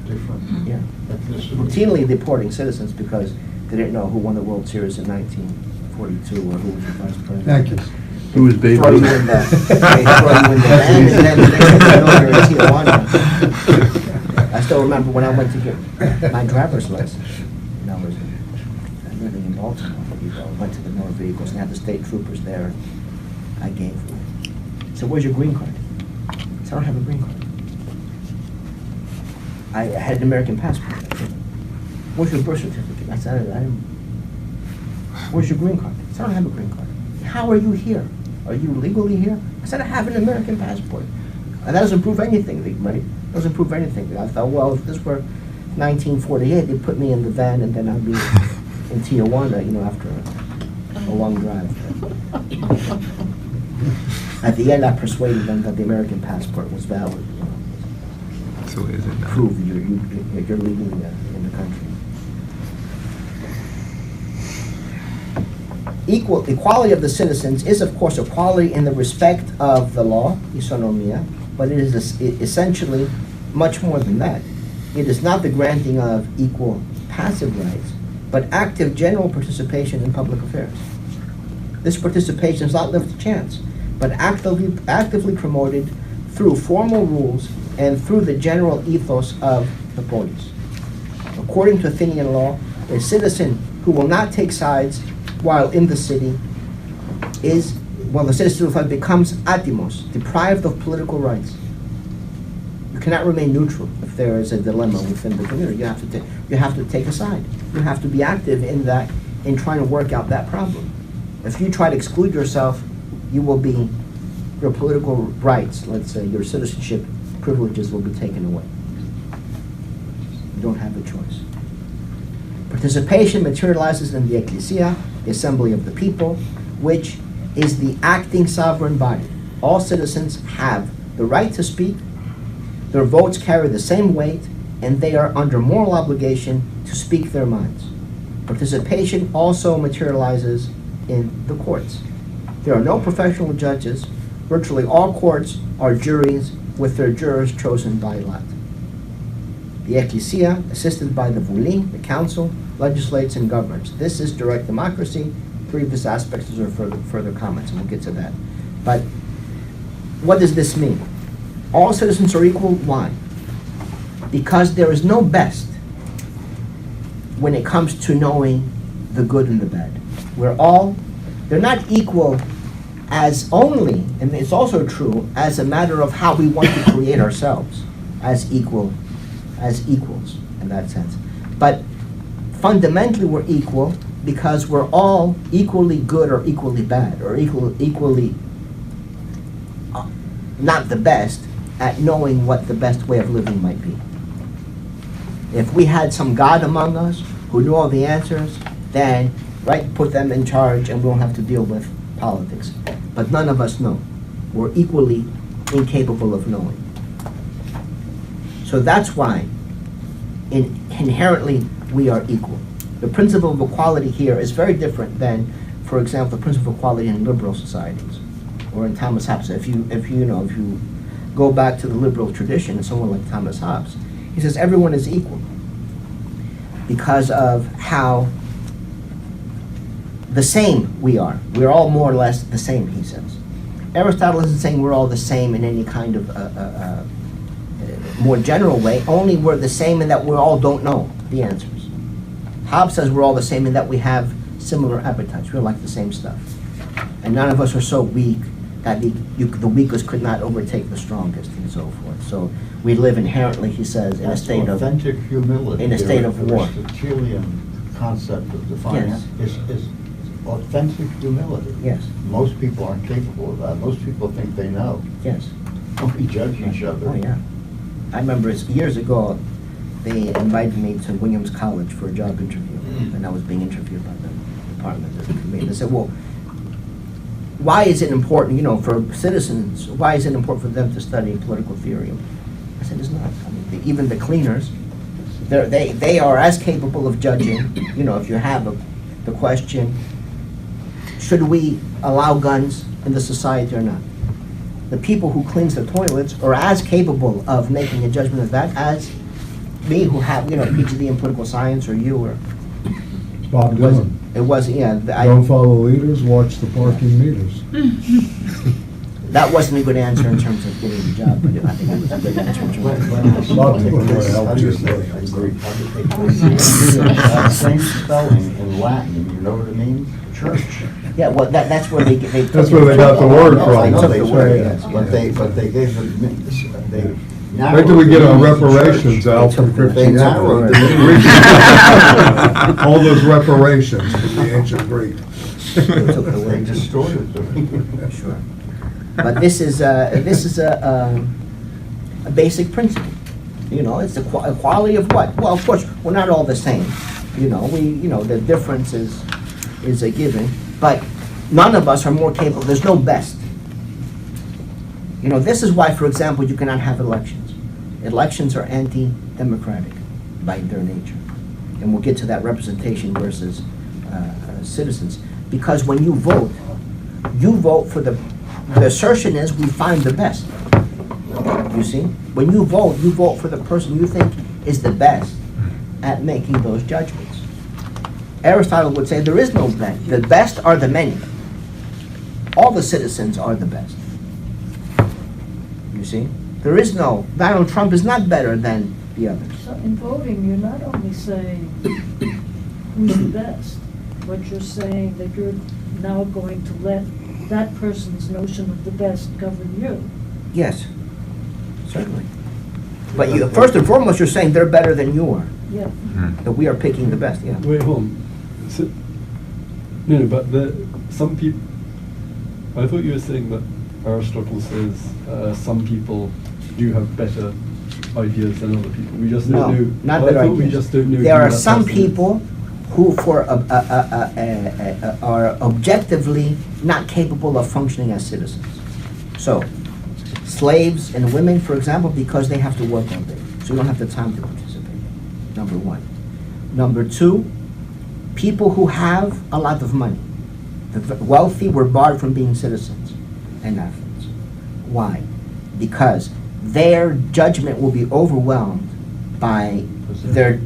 Different. Yeah. Ethnicity. Routinely deporting citizens because they didn't know who won the World Series in 1942 or who was the vice president. Thank you. Who was Babe Throw you Ruth? in the van, and then the next thing you know, you're in Tijuana. I still remember when I went to get my driver's license, and I was living in Baltimore. I went to the motor vehicles and had the state troopers there. I gave them. So where's your green card? So I don't have a green card. I had an American passport. Where's your birth certificate? I said, I didn't. Where's your green card? I said, I don't have a green card. How are you here? Are you legally here? I said, I have an American passport. And that doesn't prove anything, right? Doesn't prove anything. I thought, well, if this were 1948, they'd put me in the van and then I'd be in Tijuana, after a long drive. At the end, I persuaded them that the American passport was valid. So is it now? Prove you're legally in the country. Equality of the citizens is, of course, equality in the respect of the law, isonomia, but it is essentially much more than that. It is not the granting of equal passive rights, but active general participation in public affairs. This participation is not left to chance, but actively promoted through formal rules and through the general ethos of the Polis. According to Athenian law, a citizen who will not take sides while in the city the citizen becomes atimos, deprived of political rights. You cannot remain neutral if there is a dilemma within the community. You have to take a side. You have to be active in trying to work out that problem. If you try to exclude yourself, your political rights, let's say your citizenship privileges, will be taken away. You don't have a choice. Participation materializes in the ecclesia, the assembly of the people, which is the acting sovereign body. All citizens have the right to speak, their votes carry the same weight, and they are under moral obligation to speak their minds. Participation also materializes in the courts. There are no professional judges. Virtually all courts are juries with their jurors chosen by lot. The ecclesia, assisted by the vuli, the council, legislates and governs. This is direct democracy. Previous aspects deserve further comments, and we'll get to that. But what does this mean? All citizens are equal. Why? Because there is no best when it comes to knowing the good and the bad. They're not equal as only, and it's also true, as a matter of how we want to create ourselves as equals in that sense. But fundamentally we're equal because we're all equally good or equally bad, or equally not the best at knowing what the best way of living might be. If we had some God among us who knew all the answers, then put them in charge and we don't have to deal with politics. But none of us know. We're equally incapable of knowing. So that's why inherently we are equal. The principle of equality here is very different than, for example, the principle of equality in liberal societies or in Thomas Hobbes. If you go back to the liberal tradition, someone like Thomas Hobbes, he says everyone is equal because of how the same we are. We're all more or less the same, he says. Aristotle isn't saying we're all the same in any kind of more general way, only we're the same in that we all don't know the answers. Hobbes says we're all the same in that we have similar appetites. We like the same stuff. And none of us are so weak that the weakest could not overtake the strongest and so forth. So we live inherently, he says, in a state of authentic humility. In a state of war. The Aristotelian concept of defiance is authentic humility. Yes. Most people aren't capable of that. Most people think they know. Yes. We judge each other. Oh, yeah. I remember years ago, they invited me to Williams College for a job interview, and I was being interviewed by the department of the committee. They said, well, why is it important, for citizens, why is it important for them to study political theory? I said, it's not. I mean, even the cleaners, they are as capable of judging, you know, if you have the question, should we allow guns in the society or not? The people who cleans the toilets are as capable of making a judgment of that as me, who have, you know, PhD in political science, or you, or Bob Dylan. it was, yeah. Don't follow leaders, watch the parking meters. That wasn't a good answer in terms of getting the job, but I think it was a good answer in terms of. Bob Dylan would help you. Same spelling in Latin, you know what it means? Church. Yeah, well, that's where they took That's where they got the word from. I know Took they the word, yes, yes. but they gave it, they Wait till we get on reparations, Al, from They narrowed the Greek. All those reparations from the ancient Greek. They distorted them. Sure. But this is a basic principle. You know, it's the equality of what? Well, of course, we're not all the same. You know, the difference is a given, but none of us are more capable. There's no best. You know, this is why, for example, you cannot have elections. Elections are anti-democratic by their nature. And we'll get to that representation versus citizens. Because when you vote for the assertion is we find the best. You see? When you vote for the person you think is the best at making those judgments. Aristotle would say there is no best. The best are the many. All the citizens are the best. You see? There is no, Donald Trump is not better than the others. So in voting, you're not only saying who's the best, but you're saying that you're now going to let that person's notion of the best govern you. Yes, certainly. But you, first and foremost, you're saying they're better than you are. Yeah. That we are picking the best, yeah. Wait, hold on. So, no, but some people, I thought you were saying that Aristotle says some people do have better ideas than other people. We just don't know. Not I better thought we ideas. just don't know. There who are that some person is. people who are objectively not capable of functioning as citizens. So, slaves and women, for example, because they have to work all day, so you don't have the time to participate, number one. Number two, people who have a lot of money. The wealthy were barred from being citizens in Athens. Why? Because their judgment will be overwhelmed by their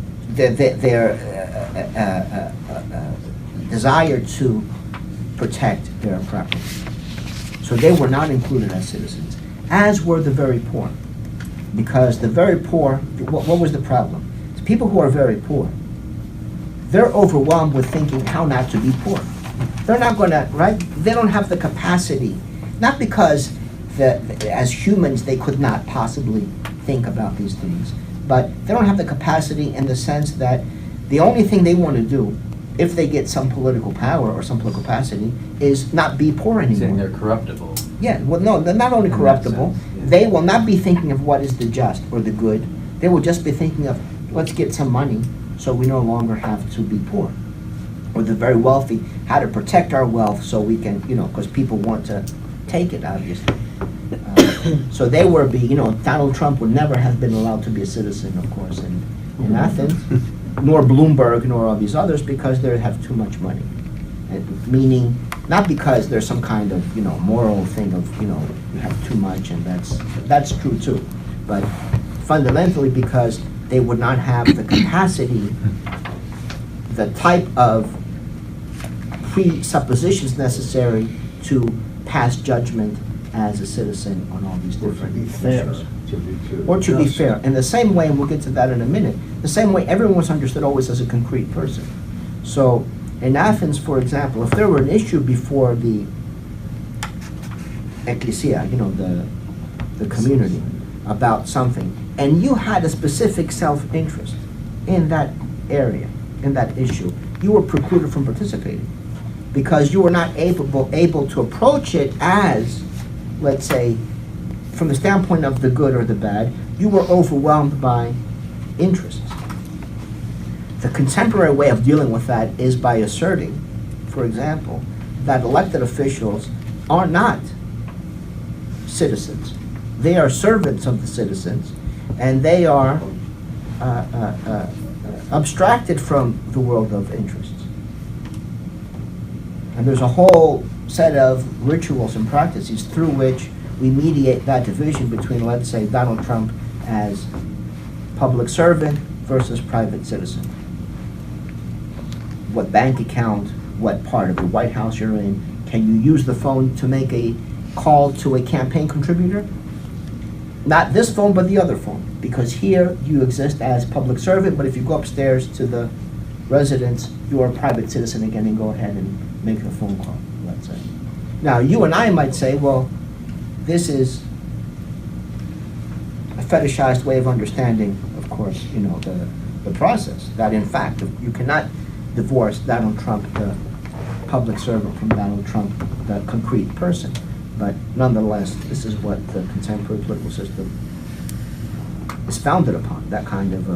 desire to protect their property. So they were not included as citizens, as were the very poor. Because the very poor, what was the problem? It's people who are very poor. They're overwhelmed with thinking how not to be poor. They're not going to, right? They don't have the capacity, not because as humans they could not possibly think about these things, but they don't have the capacity in the sense that the only thing they want to do, if they get some political power or some political capacity, is not be poor anymore. Saying they're corruptible. Yeah, well, no, they're not only In that corruptible, sense, yeah. they will not be thinking of what is the just or the good. They will just be thinking of, let's get some money so we no longer have to be poor. Or the very wealthy, how to protect our wealth so we can, because people want to take it, obviously. So they were Donald Trump would never have been allowed to be a citizen, of course, in Athens, nor Bloomberg, nor all these others, because they have too much money. Meaning, not because there's some kind of, moral thing of, you have too much, and that's true too. But fundamentally because they would not have the capacity, the type of presuppositions necessary to pass judgment as a citizen on all these different issues. Or to be fair. In the same way, and we'll get to that in a minute, the same way everyone was understood always as a concrete person. So in Athens, for example, if there were an issue before the ecclesia, the community, about something, and you had a specific self-interest in that area, in that issue, you were precluded from participating because you were not able to approach it as, let's say, from the standpoint of the good or the bad. You were overwhelmed by interests. The contemporary way of dealing with that is by asserting, for example, that elected officials are not citizens. They are servants of the citizens, and they are abstracted from the world of interests. And there's a whole set of rituals and practices through which we mediate that division between, let's say, Donald Trump as public servant versus private citizen. What bank account, what part of the White House you're in, can you use the phone to make a call to a campaign contributor? Not this phone, but the other phone, because here you exist as public servant, but if you go upstairs to the residence, you are a private citizen again and go ahead and make the phone call, let's say. Now, you and I might say, well, this is a fetishized way of understanding, of course, you know, the process, that in fact, you cannot divorce Donald Trump, the public servant, from Donald Trump, the concrete person. But nonetheless, this is what the contemporary political system is founded upon, that kind of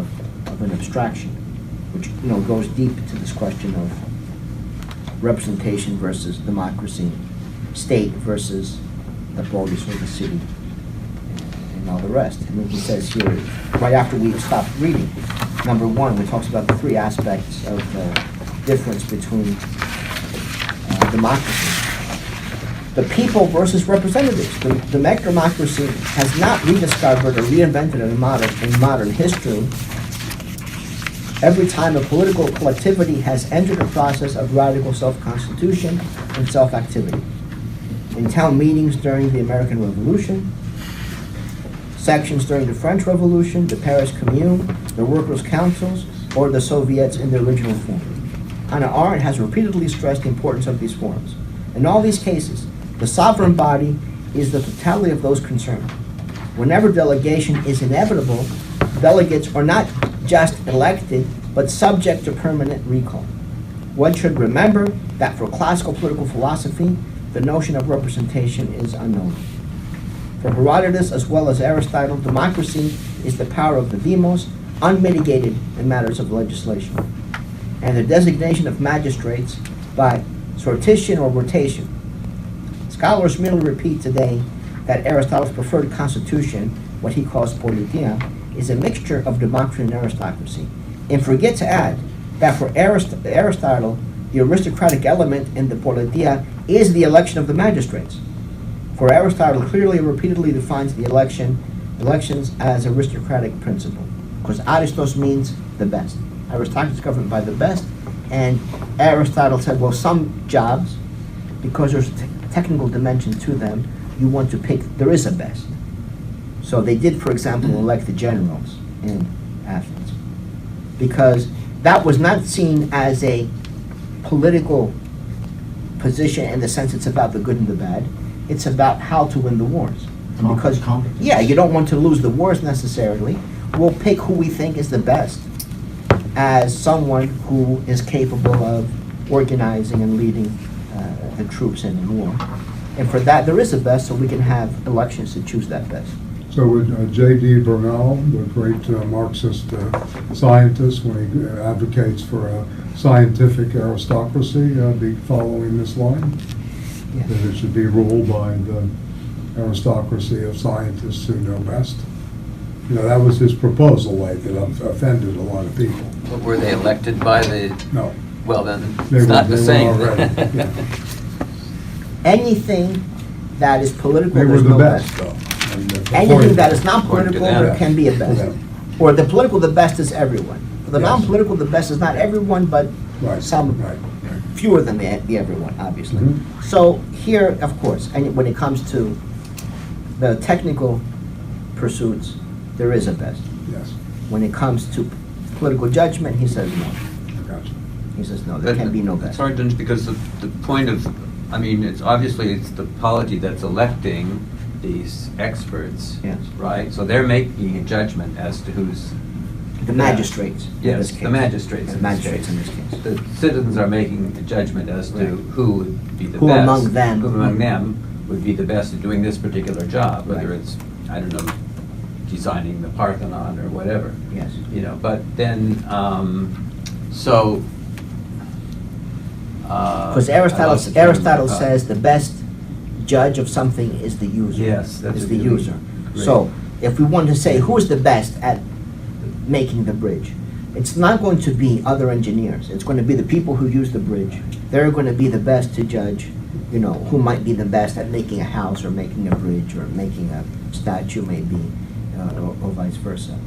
an abstraction, which, you know, goes deep to this question of representation versus democracy, state versus the polis or the city, and all the rest. And then he says here, right after we stopped reading, number one, it talks about the three aspects of the difference between democracy. The people versus representatives. The democratic democracy has not rediscovered or reinvented in modern history. Every time a political collectivity has entered a process of radical self-constitution and self-activity. In town meetings during the American Revolution, sections during the French Revolution, the Paris Commune, the Workers' Councils, or the Soviets in their original form. Hannah Arendt has repeatedly stressed the importance of these forms. In all these cases, the sovereign body is the totality of those concerned. Whenever delegation is inevitable, delegates are not just elected, but subject to permanent recall. One should remember that for classical political philosophy, the notion of representation is unknown. For Herodotus as well as Aristotle, democracy is the power of the demos, unmitigated in matters of legislation, and the designation of magistrates by sortition or rotation. Scholars merely repeat today that Aristotle's preferred constitution, what he calls politia, is a mixture of democracy and aristocracy, and forget to add that for Aristotle, the aristocratic element in the politia is the election of the magistrates. For Aristotle clearly and repeatedly defines the elections as aristocratic principle, because Aristos means the best. Aristocracy is governed by the best, and Aristotle said, well, some jobs, because there's a technical dimension to them, you want to pick, there is a best. So they did, for example, elect the generals in Athens, because that was not seen as a political position in the sense it's about the good and the bad. It's about how to win the wars. And because, yeah, you don't want to lose the wars necessarily. We'll pick who we think is the best as someone who is capable of organizing and leading the troops in war. And for that, there is a best, so we can have elections to choose that best. So would J.D. Bernal, the great Marxist scientist, when he advocates for a scientific aristocracy, be following this line? Yes. That it should be ruled by the aristocracy of scientists who know best? You know, that was his proposal, like, that offended a lot of people. But were they elected by the... No. Well, then, it's not the same. Yeah. Anything that is political, They were there's the no best, best. though. Anything that is not According to political, them. there can be a best. Yeah. Or the political, the best is everyone. For the Yes. non-political, the best is not everyone, but Right. some, Right. fewer than the everyone, obviously. Mhm. So here, of course, and when it comes to the technical pursuits, there is a best. Yes. When it comes to political judgment, he says no. Gotcha. He says no, there can be no best. It's hard to, because the point of, I mean, it's obviously it's the polity that's electing these experts, Yes. right? So they're making a judgment as to who's... The magistrates, in Yes, this case. the magistrates The in this magistrates in case. this case. The citizens are making a judgment as to Right. who would be the Who best. among them. Who among them would be the best at doing this particular job, whether Right. it's, I don't know, designing the Parthenon or whatever. Yes. You know, but then, so... Because I lost the train of Aristotle thought. says the best judge of something is the user. Yes, that's is what the you mean. user. Great. So if we want to say who's the best at making the bridge, it's not going to be other engineers. It's going to be the people who use the bridge. They're going to be the best to judge, you know, who might be the best at making a house or making a bridge or making a statue, maybe, or vice versa.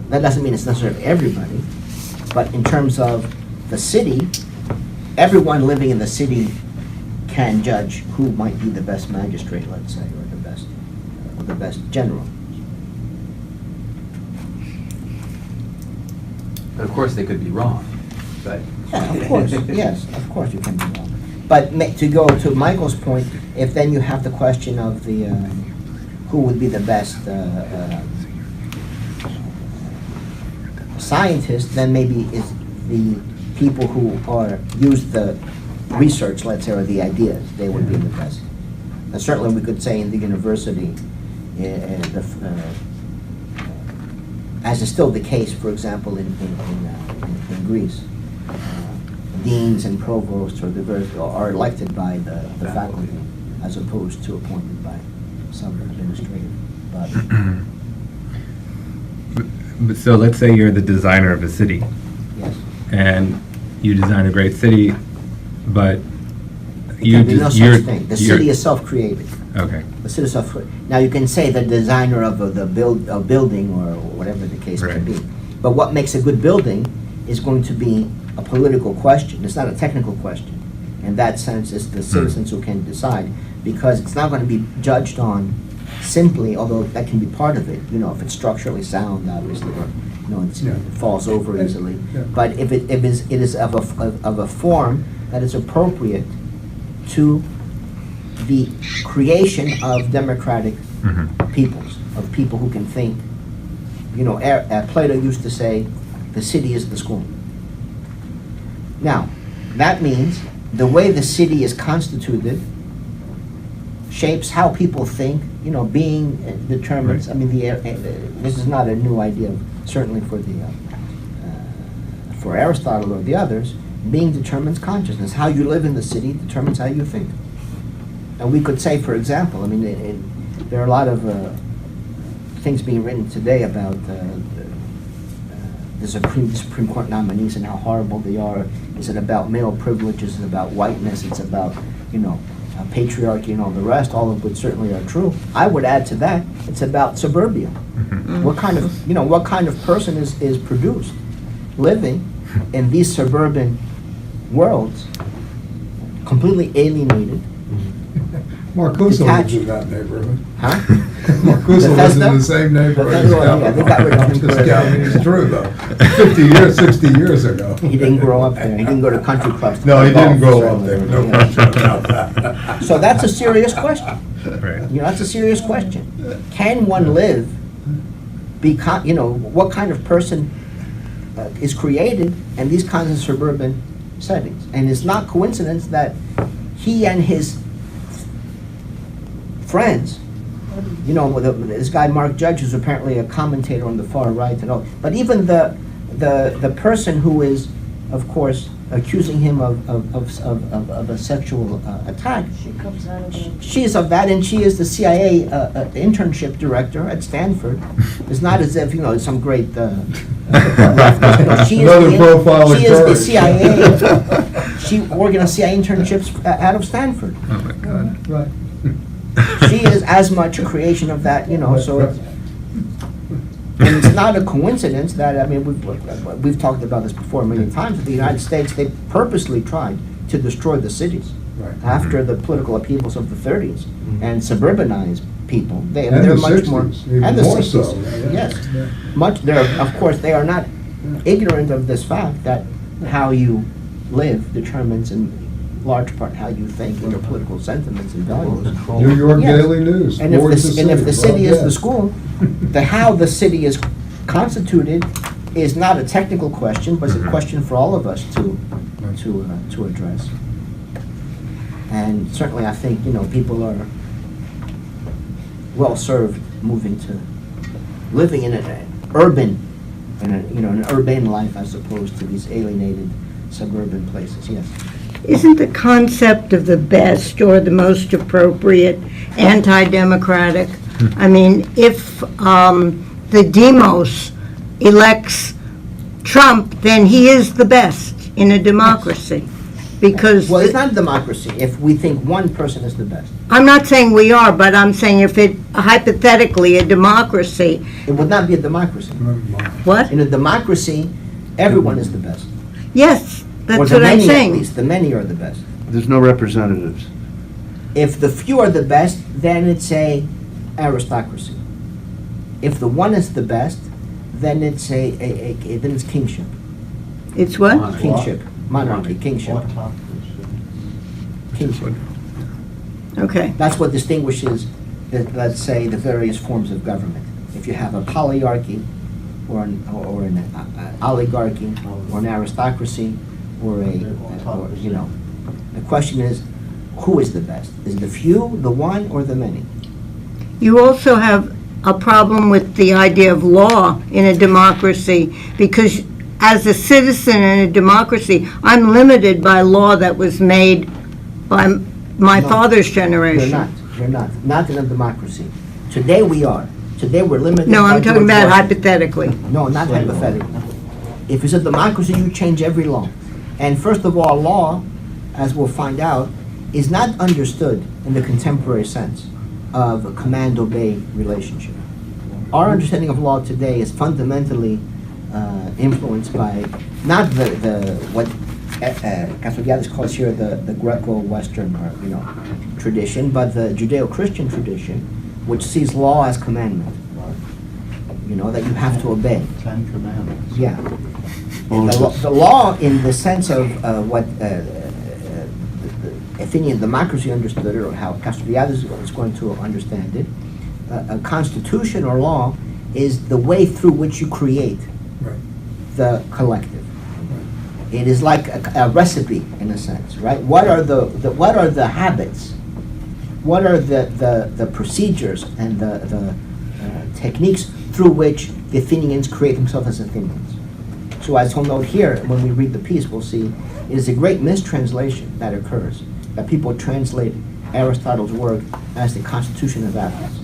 That doesn't mean it's necessarily everybody, but in terms of the city, everyone living in the city can judge who might be the best magistrate, let's say, or the best general. But of course, they could be wrong, right? Yeah, of course, yes, of course you can be wrong. But to go to Michael's point, if then you have the question of the, who would be the best scientist, then maybe it's the people who use the research, let's say, or the ideas, they would be the best. And certainly we could say in the university, as is still the case, for example, in Greece, deans and provosts are elected by the faculty, as opposed to appointed by some administrative body. But so let's say you're the designer of a city. Yes. And you design a great city, but There can be no such thing. The city is self-created. Okay. The city is self-created. Now you can say the designer of a building or whatever the case may be. But what makes a good building is going to be a political question. It's not a technical question. In that sense, it's the citizens who can decide, because it's not going to be judged on simply, although that can be part of it, you know, if it's structurally sound, obviously, or, you know, it falls over easily. But if it is of a form that is appropriate to the creation of democratic peoples, of people who can think. You know, Plato used to say, the city is the school. Now, that means the way the city is constituted shapes how people think. You know, being determines. I mean, this is not a new idea, certainly for Aristotle or the others. Being determines consciousness. How you live in the city determines how you think. And we could say, for example, I mean, there are a lot of things being written today about the Supreme Court nominees and how horrible they are. Is it about male privileges? Is it about whiteness? It's about, you know, patriarchy and all the rest, all of which certainly are true. I would add to that, it's about suburbia. What kind of person is produced living in these suburban worlds, completely alienated. Marcuse lives in that neighborhood. Huh? Marcuse lives in the same neighborhood. Yeah, they got rid of him. It's true, though. 50 years, 60 years ago. He didn't grow up there. He didn't go to country clubs. No, he didn't grow up there. No question about that. So that's a serious question. Right. You know, that's a serious question. Can one live, you know, what kind of person is created in these kinds of suburban settings? And it's not coincidence that he and his friends, you know, this guy Mark Judge, who's apparently a commentator on the far right and all, but even the person who is, of course, accusing him of a sexual attack. She comes out of the... She is of that, and she is the CIA internship director at Stanford. It's not as if, you know, some great leftist. You know, she is the CIA. She organized CIA internships out of Stanford. Oh my God. Right. She is as much a creation of that, you know, so it's, and it's not a coincidence that, I mean, we've talked about this before many times, that the United States, they purposely tried to destroy the cities after the political upheavals of the 30s and suburbanize people. They're much more, and the 60s, yes. Of course, they are not ignorant of this fact that how you live determines in large part how you think in your political sentiments and values. New York Daily News. And if the city is the school, how the city is constituted is not a technical question, but it's a question for all of us to address. And certainly, I think, you know, people are well served moving to living in an urban life as opposed to these alienated suburban places. Yes. Isn't the concept of the best or the most appropriate anti-democratic I mean, if the demos elects Trump, then he is the best in a democracy. Because Well, it's not a democracy if we think one person is the best. I'm not saying we are, but I'm saying if it, hypothetically, a democracy, It would not be a democracy. what? In a democracy, everyone is the best. Yes, Or that's the what I'm many, at saying. least, the many are the best. There's no representatives. If the few are the best, then it's a aristocracy. If the one is the best, then it's then it's kingship. It's what? Kingship, monarchy, kingship. Kingship. Okay. That's what distinguishes, let's say, the various forms of government. If you have a polyarchy, or an oligarchy, or an aristocracy, or you know, the question is, who is the best? Is the few, the one, or the many? You also have a problem with the idea of law in a democracy, because as a citizen in a democracy, I'm limited by law that was made by my No, father's generation. You're not. Not in a democracy. Today we are. Today we're limited No, by I'm talking George about Washington. hypothetically. No, not hypothetically. If it's a democracy, you change every law. And first of all, law, as we'll find out, is not understood in the contemporary sense of a command-obey relationship. Our understanding of law today is fundamentally influenced by not what Castoriadis calls here the Greco-Western tradition, but the Judeo-Christian tradition, which sees law as commandment. You know, that you have to obey. Ten Commandments. Yeah. The law, in the sense of what Athenian democracy understood it, or how Castoriadis is going to understand it, a constitution or law is the way through which you create the collective. It is like a recipe, in a sense, right? What are the habits? What are the procedures and the techniques through which the Athenians create themselves as Athenians? So as he'll note here, when we read the piece, we'll see it is a great mistranslation that occurs, that people translate Aristotle's work as the Constitution of Athens.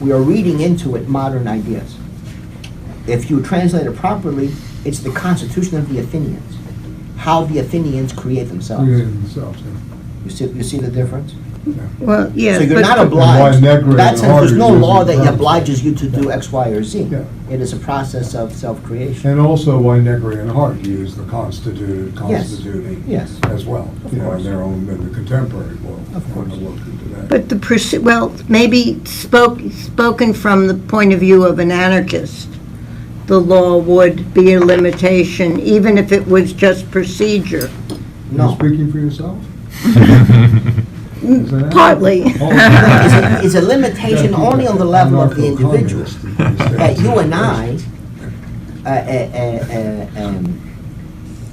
We are reading into it modern ideas. If you translate it properly, it's the Constitution of the Athenians, how the Athenians create themselves. You see the difference? Well, yes. So you're but- not obliged. Why Negri That and sense, there's no Hardy law use that the obliges you to do X, Y, or Z. Yeah. It is a process of self-creation. And also why Negri and Hart use the constituting Yes. as well, in their own, in the contemporary world. Of course. But well, maybe spoken from the point of view of an anarchist, the law would be a limitation, even if it was just procedure. You're speaking for yourself? Partly. It's a limitation only on the level of the individual. That you and I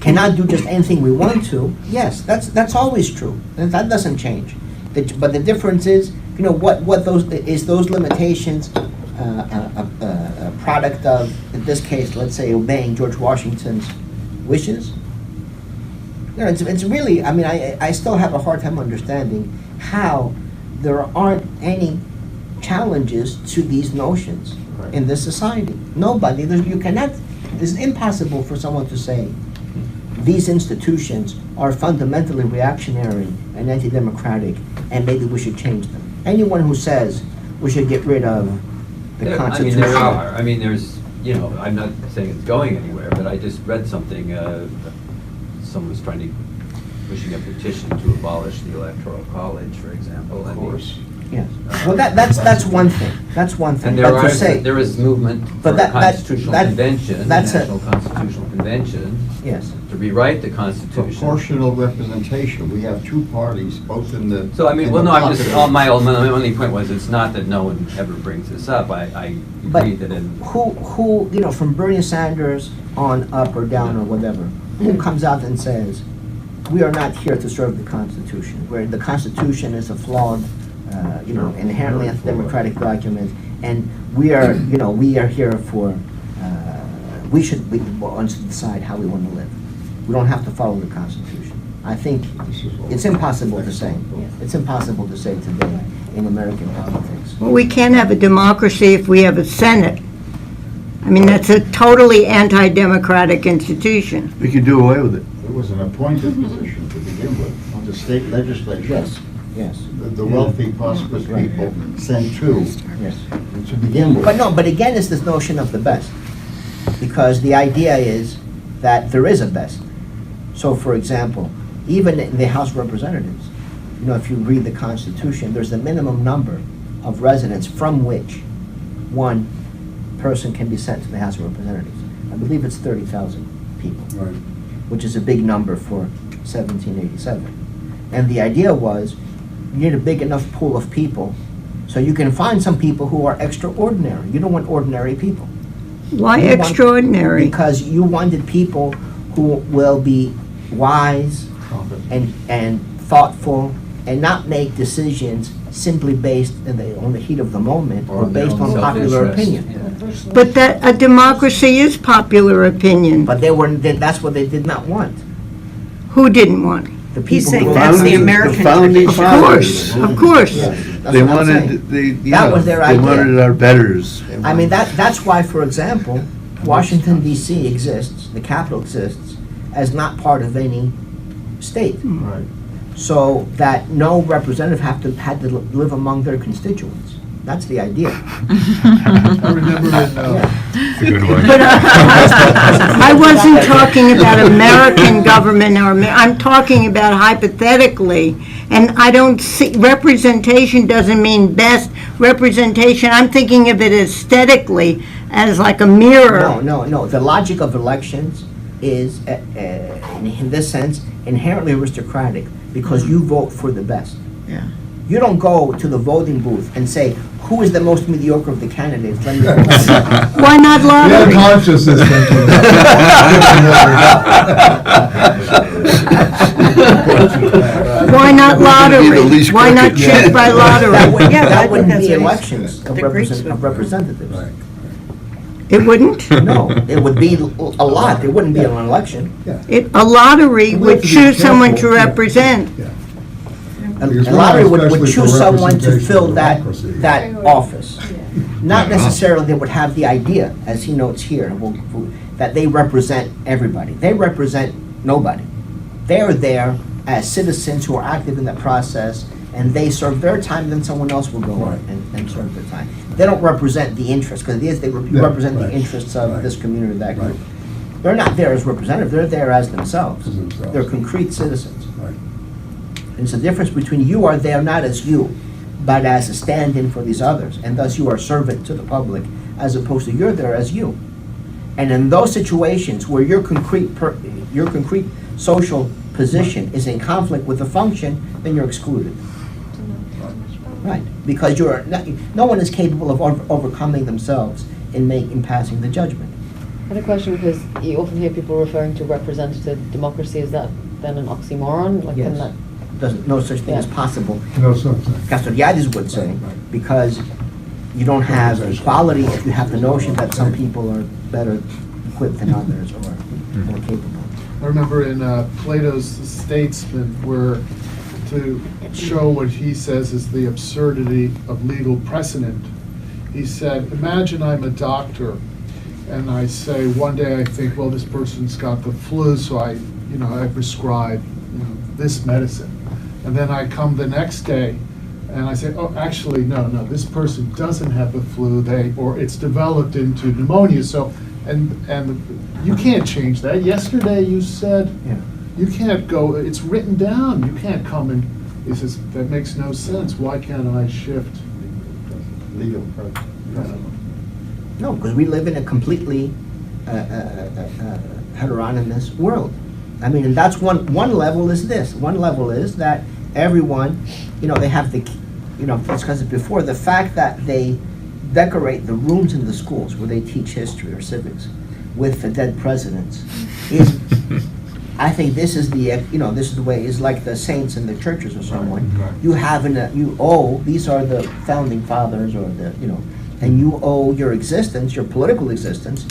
cannot do just anything we want to. Yes, that's always true. And that doesn't change. But the difference is, what those limitations a product of, in this case, let's say, obeying George Washington's wishes? It's really, I still have a hard time understanding how there aren't any challenges to these notions in this society. Nobody, it's impossible for someone to say these institutions are fundamentally reactionary and anti-democratic and maybe we should change them. Anyone who says we should get rid of the Constitution. There are. There's, I'm not saying it's going anywhere, but I just read something, someone was pushing a petition to abolish the Electoral College, for example. Of course. Yes. Well, that's one thing. That's one thing. And there is movement for a constitutional convention, National Constitutional Convention. Yes. To rewrite the Constitution. Proportional representation. We have two parties, both in the. So my only point was it's not that no one ever brings this up. I agree that who from Bernie Sanders on up or down or whatever, who comes out and says we are not here to serve the Constitution, where the Constitution is a flawed, inherently anti-democratic document, and we are here for. We want to decide how we want to live. We don't have to follow the Constitution. I think it's impossible to say. It's impossible to say today in American politics. Well, we can't have a democracy if we have a Senate. I mean, that's a totally anti-democratic institution. We could do away with it. It was an appointed position to begin with, on the state legislature. Yes, yes. The wealthy, prosperous people sent two Yes. to begin with. But again, it's this notion of the best. Because the idea is that there is a best. So, for example, even in the House of Representatives, you know, if you read the Constitution, there's a minimum number of residents from which one person can be sent to the House of Representatives. I believe it's 30,000 people, Right. which is a big number for 1787. And the idea was, you need a big enough pool of people so you can find some people who are extraordinary. You don't want ordinary people. Why You want- extraordinary? Because you wanted people who will be wise and thoughtful and not make decisions simply based on the heat of the moment or based on popular opinion. But that, a democracy is popular opinion. But that's what they did not want. Who didn't want? The He's people saying who that's the wanted- American founding tradition. fathers. Of course. Yeah, that's They what I'm saying. wanted, they, you That know, was their they idea. wanted our betters. I mean, that's why, for example, Washington DC exists, the capital exists, as not part of any state. Right. So that no representative had to live among their constituents. That's the idea. I remember in, It's a good one. But I wasn't talking about American government I'm talking about hypothetically. And I don't see, representation doesn't mean best representation. I'm thinking of it aesthetically as like a mirror. No. The logic of elections is, in this sense, inherently aristocratic because you vote for the best. Yeah. You don't go to the voting booth and say, who is the most mediocre of the candidates? Let me vote. Why not The lottery? unconscious is thinking. Why not lottery? least Why not crooked. check by lottery? That wouldn't that's be what elections of the Greeks would. representatives. Right. It wouldn't? No, it would be a lot. It wouldn't be an election. A lottery We would have to be choose someone to careful, yeah. represent. Yeah. A Because lottery we're would especially choose for someone to representation fill of that democracy. office. Not necessarily they would have the idea, as he notes here, that they represent everybody. They represent nobody. They are there as citizens who are active in that process, and they serve their time, then someone else will go Right. and serve their time. They don't represent the interests, because it is they Yeah, represent the right. interests of Right. this community or that Right. group. They're not there as representatives, they're there as themselves. As themselves. They're concrete citizens. Right. And it's the difference between you are there not as you, but as a stand-in for these others, and thus you are a servant to the public, as opposed to you're there as you. And in those situations where your concrete social position is in conflict with the function, then you're excluded. Right, because no one is capable of overcoming themselves in passing the judgment. I had a question because you often hear people referring to representative democracy. Is that then an oxymoron? Like, Yes. can that, No such thing as Yeah. possible. No such thing. Castoriadis would say, Right. because you don't have equality if you have the notion that some people are better equipped than others or more capable. I remember in Plato's Statesman, where to show what he says is the absurdity of legal precedent, he said, imagine I'm a doctor, and I say, one day I think, well, this person's got the flu, so I prescribe, this medicine. And then I come the next day, and I say, oh, actually, no, this person doesn't have the flu, or it's developed into pneumonia, so, and you can't change that. Yesterday you said, Yeah. you can't go, it's written down, you can't come and, he says, that makes no sense, why can't I shift? Legal precedent. No, because we live in a completely heteronomous world. I mean, and that's one level is this. One level is that everyone, they have discussed it before, the fact that they decorate the rooms in the schools where they teach history or civics with the dead presidents is, I think this is the way, is like the saints in the churches or someone. Right. These are the founding fathers or and you owe your existence, your political existence,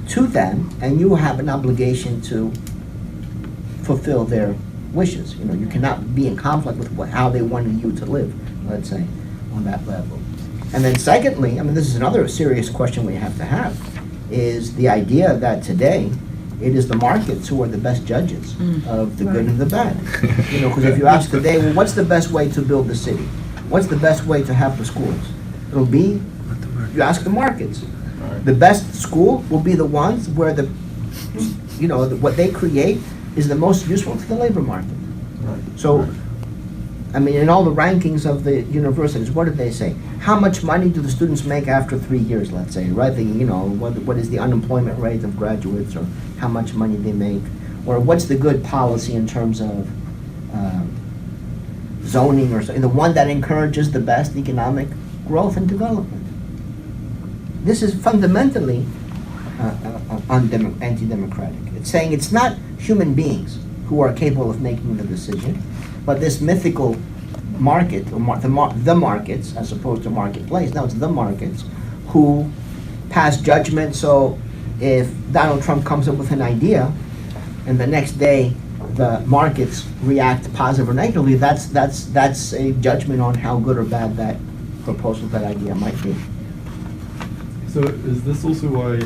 to them, and you have an obligation to fulfill their wishes. You cannot be in conflict with how they wanted you to live, let's say. on that level. And then secondly, I mean, this is another serious question we have to have, is the idea that today it is the markets who are the best judges of the good and the bad. You know, because if you ask today, well, what's the best way to build the city? What's the best way to have the schools? It'll be, you ask the markets. The best school will be the ones where the, you know, what they create is the most useful to the labor market. So, I mean, in all the rankings of the universities, what did they say? How much money do the students make after 3 years, let's say, right? You know, what is the unemployment rate of graduates, or how much money they make, or what's the good policy in terms of zoning, or the one that encourages the best economic growth and development. This is fundamentally anti-democratic. It's saying it's not human beings who are capable of making the decision, but this mythical market, or the markets, as opposed to marketplace. Now it's the markets who pass judgment. So if Donald Trump comes up with an idea, and the next day the markets react positive or negatively, that's a judgment on how good or bad that proposal, that idea might be. So is this also why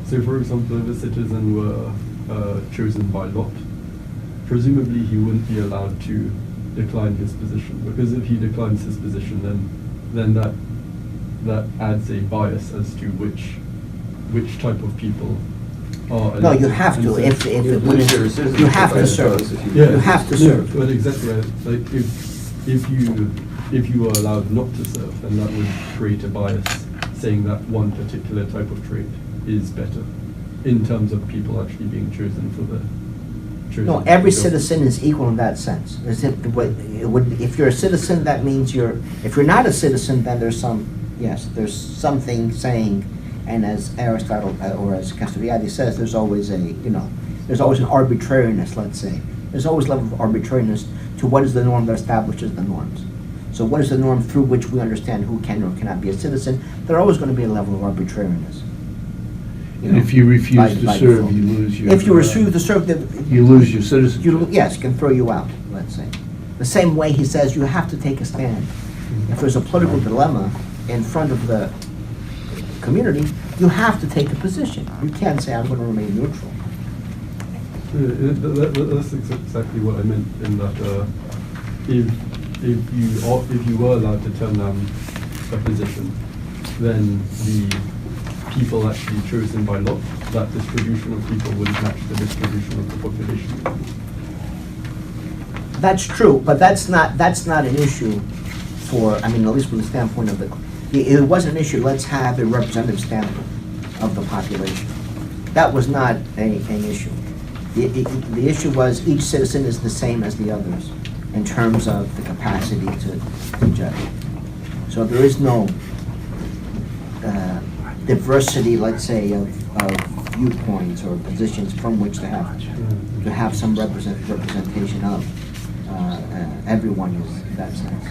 so for example, if a citizen were chosen by lot, presumably he wouldn't be allowed to decline his position, because if he declines his position, then that adds a bias as to which type of people are. No, you have to. If it wouldn't, you have to serve. Yeah, you have to serve. But exactly, like if you were allowed not to serve, then that would create a bias, saying that one particular type of trade is better in terms of people actually being chosen for the. No, every citizen is equal in that sense. If you're a citizen, that means if you're not a citizen, then there's something saying, and as Aristotle or as Castoriadis says, there's always an arbitrariness, let's say. There's always a level of arbitrariness to what is the norm that establishes the norms. So what is the norm through which we understand who can or cannot be a citizen? There's always going to be a level of arbitrariness. And if you refuse to serve, you lose your. If you refuse to serve, you lose your citizenship. Yes, can throw you out, let's say. The same way he says you have to take a stand. If there's a political dilemma in front of the community, you have to take a position. You can't say, I'm going to remain neutral. That's exactly what I meant, in that if you were allowed to turn down a position, then the people actually chosen by lot, that distribution of people wouldn't match the distribution of the population. That's true, but that's not an issue for, I mean, at least from the standpoint of it wasn't an issue, let's have a representative sample of the population. That was not an issue. The issue was each citizen is the same as the others in terms of the capacity to judge. So there is no diversity, let's say, of viewpoints or positions from which to have some representation of everyone in that sense.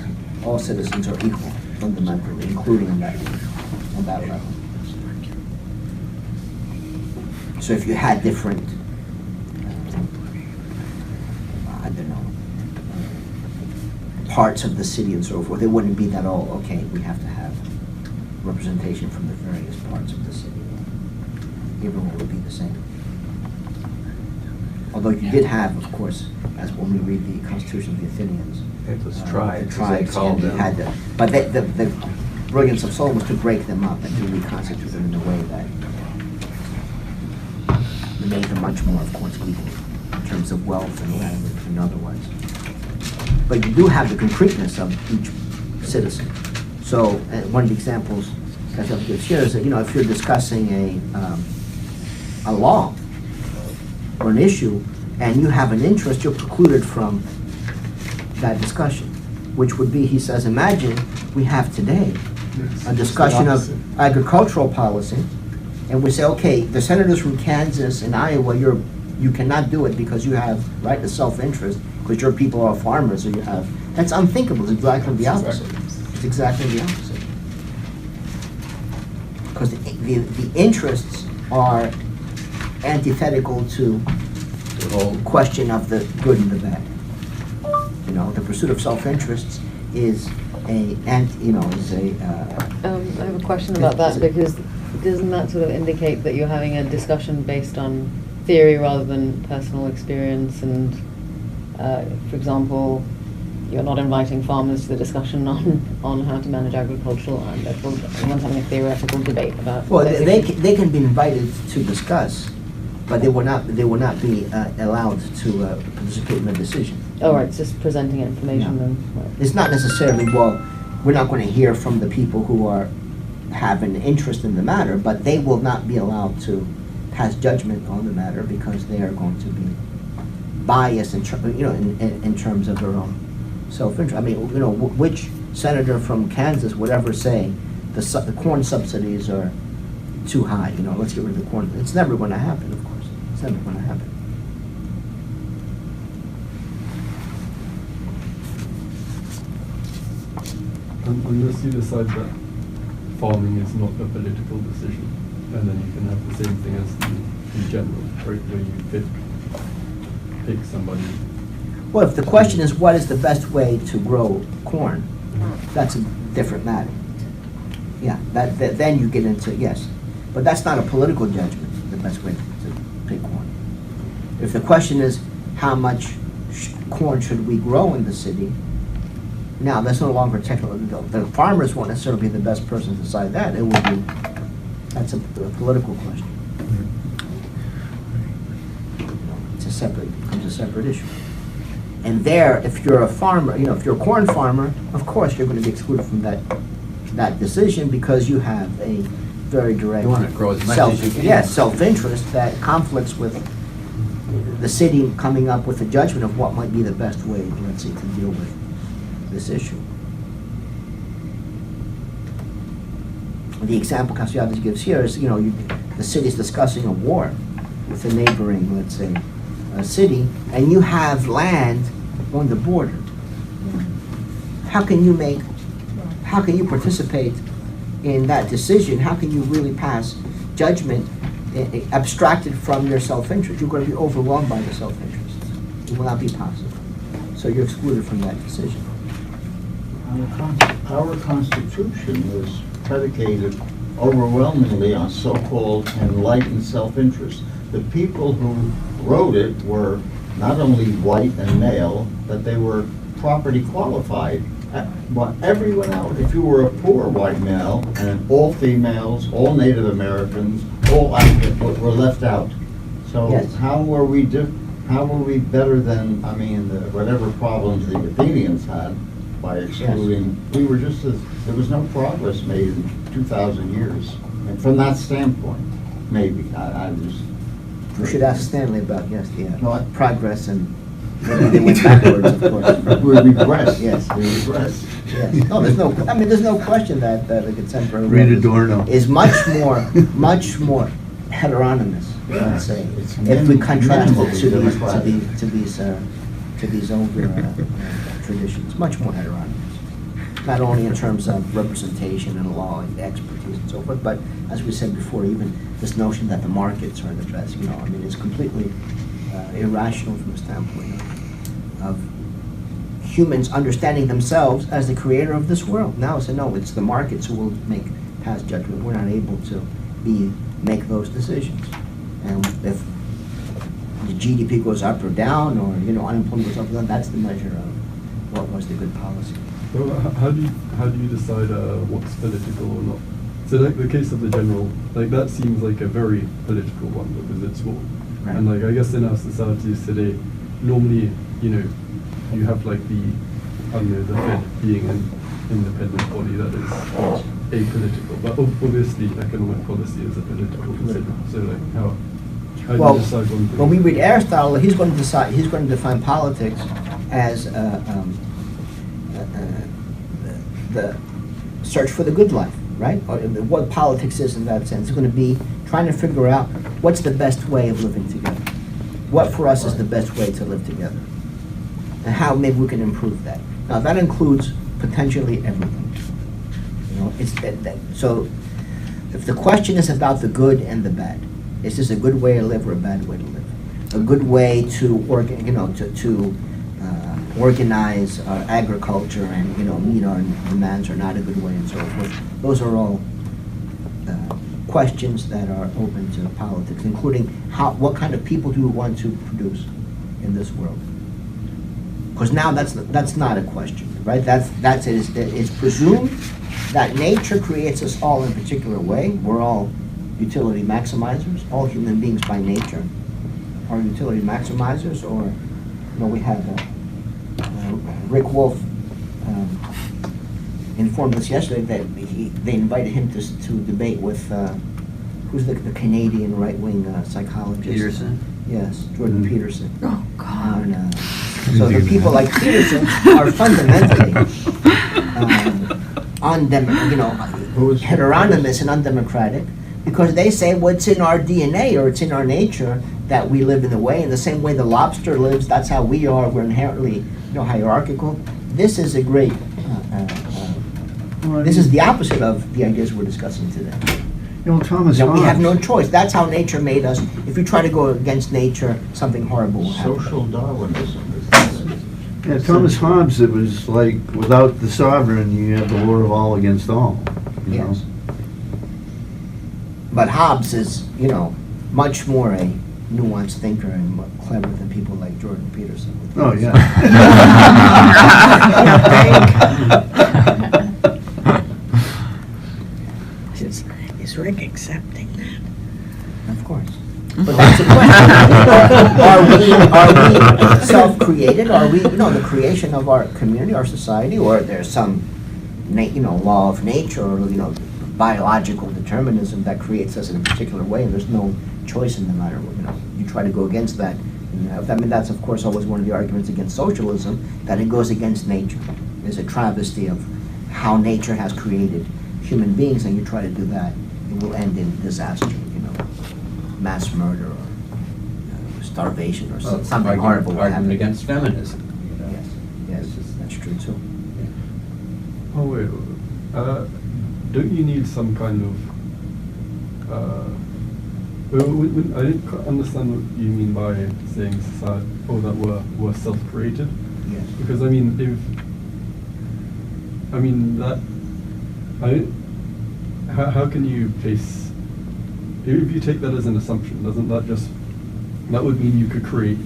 All citizens are equal, fundamentally, including on that level. So if you had different, parts of the city and so forth, it wouldn't be that, okay, we have to have representation from the various parts of the city. Everyone would be the same. Although you did have, of course, as when we read the Constitution of the Athenians, those tribes, the tribes, called and had but the brilliance of Solon was to break them up and to reconstitute them in a way that made them much more, of course, equal in terms of wealth and language and otherwise. But you do have the concreteness of each citizen. So one of the examples that I'll give here is that, if you're discussing a law or an issue and you have an interest, you're precluded from that discussion, which would be, he says, imagine we have today a discussion of agricultural policy, and we say, okay, the senators from Kansas and Iowa, you cannot do it because you have the self-interest, because your people are farmers, or you have, that's unthinkable. It's exactly the opposite. It's exactly the opposite. Because the interests are antithetical to the whole question of the good and the bad. The pursuit of self-interests is I have a question about that, because doesn't that sort of indicate that you're having a discussion based on theory rather than personal experience? And, for example, you're not inviting farmers to the discussion on how to manage agricultural land. Everyone's having a theoretical debate about. Well, they can be invited to discuss, but they will not be allowed to participate in the decision. Oh, right, it's just presenting information Yeah. and. Right. It's not necessarily, well, we're not going to hear from the people who have an interest in the matter, but they will not be allowed to pass judgment on the matter because they are going to be biased in terms of their own self-interest. I mean, which senator from Kansas would ever say the corn subsidies are too high? Let's get rid of the corn. It's never going to happen, of course. It's never going to happen. Unless you decide that farming is not a political decision, and then you can have the same thing as in general, right, where you pick somebody. Well, if the question is what is the best way to grow corn, that's a different matter. Yeah, then you get into, yes. But that's not a political judgment, the best way to pick corn. If the question is how much corn should we grow in the city, now that's no longer technical. The farmers won't necessarily be the best person to decide that. It would be, that's a political question. It's becomes a separate issue. And there, if you're a farmer, if you're a corn farmer, of course you're going to be excluded from that decision because you have a very direct You want to grow as much as you can. self-interest that conflicts with the city coming up with a judgment of what might be the best way, let's say, to deal with this issue. The example Castoriadis gives here is, the city's discussing a war with a neighboring, let's say, city, and you have land on the border. How can you participate in that decision? How can you really pass judgment abstracted from your self-interest? You're going to be overwhelmed by the self-interest. It will not be possible. So you're excluded from that decision. Our Constitution was predicated overwhelmingly on so-called enlightened self-interest. The people who wrote it were not only white and male, but they were property qualified. But everyone else, if you were a poor white male, and all females, all Native Americans, all Africans were left out. So Yes. how were we better than, whatever problems the Athenians had by excluding? We were just there was no progress made in 2,000 years. And from that standpoint, maybe, I just... We should ask Stanley about, the progress, and maybe they went backwards, of course. We regress. Yes. We regress. Yes. No, there's no question that the contemporary Read world Adorno. is much more heteronomous, let's say, It's if we contrast it to minimally these older traditions. Much more heteronomous. Not only in terms of representation and law and expertise and so forth, but as we said before, even this notion that the markets are the best, it's completely irrational from the standpoint of humans understanding themselves as the creator of this world. Now it's it's the markets who will pass judgment. We're not able to make those decisions. And if the GDP goes up or down, or unemployment goes up or down, that's the measure of what was the good policy. Well, how do you decide what's political or not? So like the case of the general, that seems like a very political one because it's war. Right. And I guess in our societies today, normally, you have the Fed being an independent body that is apolitical. But obviously economic policy is a political decision. So how do you decide one thing? When we read Aristotle, he's going to define politics as the search for the good life, right? Or what politics is in that sense. It's going to be trying to figure out what's the best way of living together. What for us is the best way to live together. And how maybe we can improve that. Now that includes potentially everything. So if the question is about the good and the bad, is this a good way to live or a bad way to live? A good way to work, to organize agriculture and, meet our demands are not a good way and so forth. Those are all questions that are open to politics, including what kind of people do we want to produce in this world? Because now that's not a question, right? That's it. It's presumed that nature creates us all in a particular way. We're all utility maximizers. All human beings by nature are utility maximizers. Or, we have Rick Wolf informed us yesterday that they invited him to debate with who's the Canadian right-wing psychologist? Peterson? Yes, Jordan Peterson. Oh, God. So the people like Peterson are fundamentally heteronomous and undemocratic, because they say what's in our DNA or it's in our nature that we live in the way. In the same way the lobster lives, that's how we are. We're inherently hierarchical. This is a great, this is the opposite of the ideas we're discussing today. Thomas We Hobbes. have no choice. That's how nature made us. If you try to go against nature, something horrible will happen. Social Darwinism. Yeah, Thomas Hobbes, it was like, without the sovereign, you have the war of all against all. You know? Yes. But Hobbes is, much more a nuanced thinker and more clever than people like Jordan Peterson. Oh, yeah. Is Rick accepting that? Of course. But that's the question. Are we self-created? Are we, the creation of our community, our society, or there's some, law of nature, or biological determinism that creates us in a particular way, and there's no choice in the matter. You try to go against that. That's of course always one of the arguments against socialism, that it goes against nature. There's a travesty of how nature has created human beings, and you try to do that, it will end in disaster. Mass murder or starvation or something horrible. Argument against feminism. Yes, that's true too. Oh wait, don't you need some kind of? I didn't understand what you mean by saying society, that we're self-created. Yes. Because how can you place? If you take that as an assumption, doesn't that would mean you could create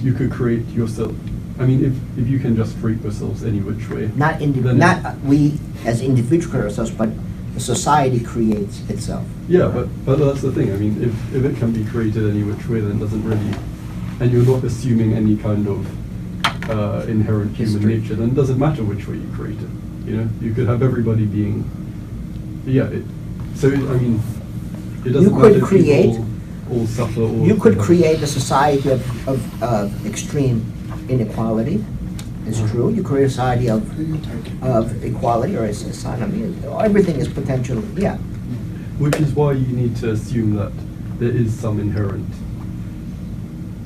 yourself? If you can just create yourselves any which way. Not we as individuals create ourselves, but the society creates itself. Yeah, but that's the thing. If it can be created any which way, then it doesn't really, and you're not assuming any kind of inherent human nature, then it doesn't matter which way you create it. You could have everybody being, it doesn't matter if people all suffer. You could create a society of extreme inequality. It's true. You create a society of equality or a society. Everything is potential. Yeah. Which is why you need to assume that there is some inherent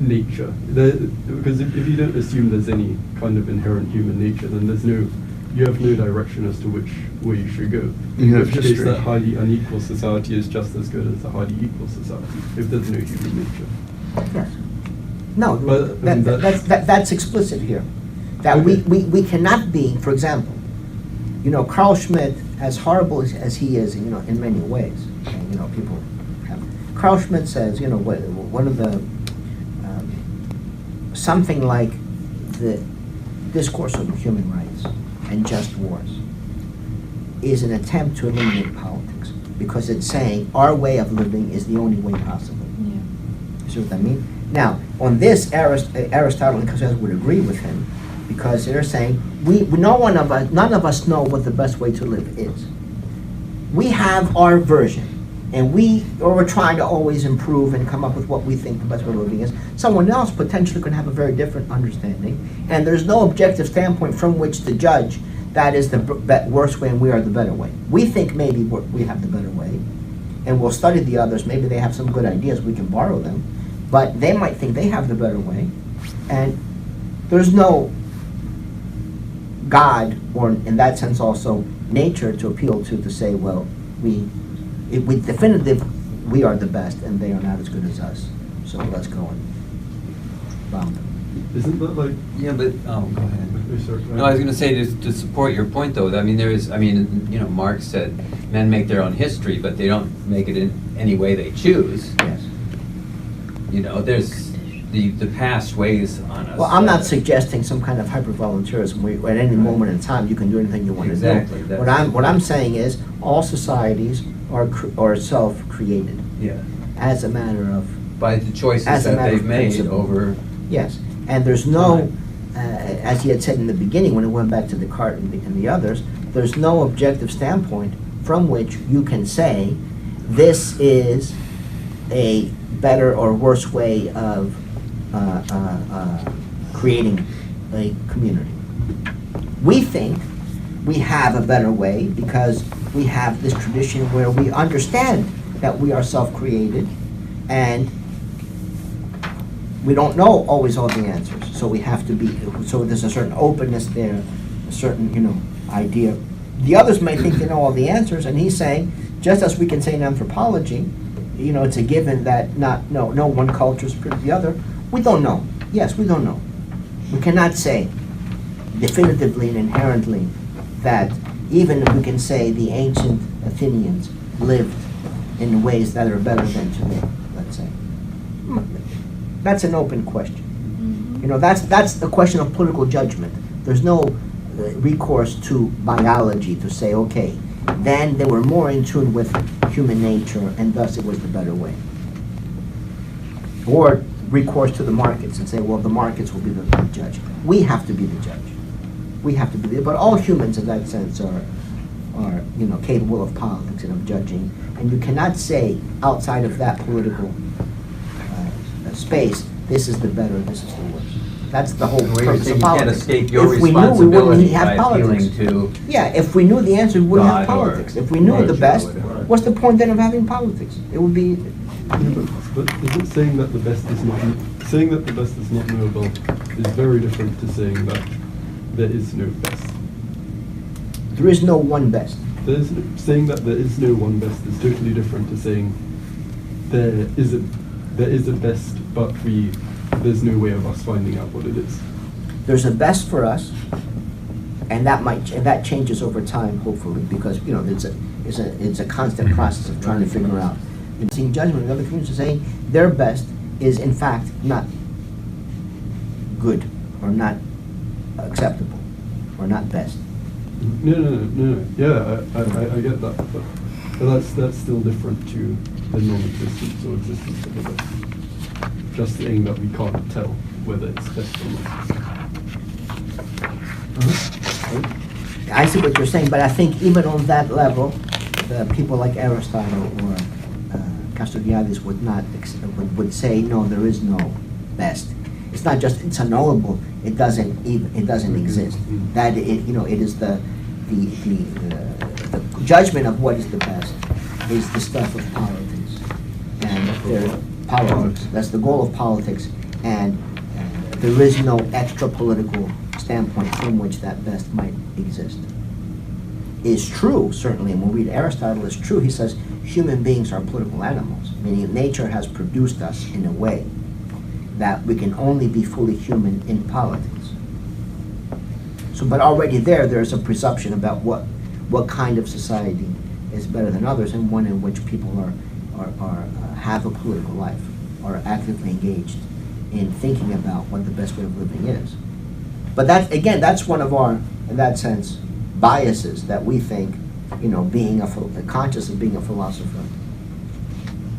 nature. Because if you don't assume there's any kind of inherent human nature, then you have no direction as to which way you should go. You have Which case history. that highly unequal society is just as good as a highly equal society, if there's no human nature. Yes. No, But, that's explicit here. That Okay. we cannot be, for example, Carl Schmitt, as horrible as he is, in many ways, and, people have. Carl Schmitt says, one of the, something like the discourse on human rights and just wars is an attempt to eliminate politics, because it's saying our way of living is the only way possible. Yeah. You see what I mean? Now, on this, Aristotle and Castoriadis would agree with him, because they're saying none of us know what the best way to live is. We have our version, and we're trying to always improve and come up with what we think the best way of living is. Someone else potentially could have a very different understanding, and there's no objective standpoint from which to judge that is the worst way and we are the better way. We think maybe we have the better way, and we'll study the others. Maybe they have some good ideas, we can borrow them, but they might think they have the better way, and there's no God, or in that sense also nature, to appeal to say, well, we are the best and they are not as good as us, so let's go and bomb them. Isn't that like? Yeah, but, oh, go ahead. Sorry. No, I was going to say, to support your point, though, I mean, Marx said, men make their own history, but they don't make it in any way they choose. Yes. There's the past weighs on us. Well, I'm not suggesting some kind of hyper-volunteerism where at any moment in time you can do anything you want to Exactly, do. that's- What I'm saying is, all societies are self-created Yeah, as a matter of, by the choices as a that matter they've of made principle. over. yes. And there's no, as he had said in the beginning, when it went back to Descartes and the others, there's no objective standpoint from which you can say, this is a better or worse way of creating a community. We think we have a better way because we have this tradition where we understand that we are self-created and we don't know always all the answers. So we have to be, so there's a certain openness there, a certain, idea. The others may think they know all the answers, and he's saying, just as we can say in anthropology, it's a given that no one culture is superior to the other. We don't know. Yes, we don't know. We cannot say definitively and inherently that even if we can say the ancient Athenians lived in ways that are better than today, let's say. That's an open question. That's the question of political judgment. There's no recourse to biology to say, okay, then they were more in tune with human nature and thus it was the better way. Or recourse to the markets and say, well, the markets will be the judge. We have to be the judge. We have to be but all humans in that sense are capable of politics and of judging. And you cannot say outside of that political space, this is the better, this is the worse. That's the whole purpose of You can't politics. escape your If we knew, we responsibility wouldn't have by politics. appealing to. Yeah, if we knew the answer, we wouldn't have God or politics. If we knew the virtue or best, whatever. what's the point then of having politics? It would be. But isn't saying that the best is not knowable is very different to saying that there is no best. There is no one best. Saying that there is no one best is totally different to saying there is a best, but there's no way of us finding out what it is. There's a best for us, and that changes over time, hopefully, because it's a constant process of trying to figure out. And seeing judgment, the other communities are saying their best is in fact not good or not acceptable or not best. No. Yeah, I get that, but that's still different to the non-existence or existence of the best. Just saying that we can't tell whether it's best or not. I see what you're saying, but I think even on that level, people like Aristotle or Castoriadis would say no, there is no best. It's not just it's unknowable. It doesn't exist. That it is the judgment of what is the best is the stuff of politics and politics. That's the goal of politics, and there is no extra political standpoint from which that best might exist. Is true, certainly, and when we read Aristotle, it's true. He says human beings are political animals, meaning nature has produced us in a way that we can only be fully human in politics. So, but already there's a presumption about what kind of society is better than others, and one in which people have a political life, are actively engaged in thinking about what the best way of living is. But that's one of our, in that sense, biases that we think, being conscious of being a philosopher,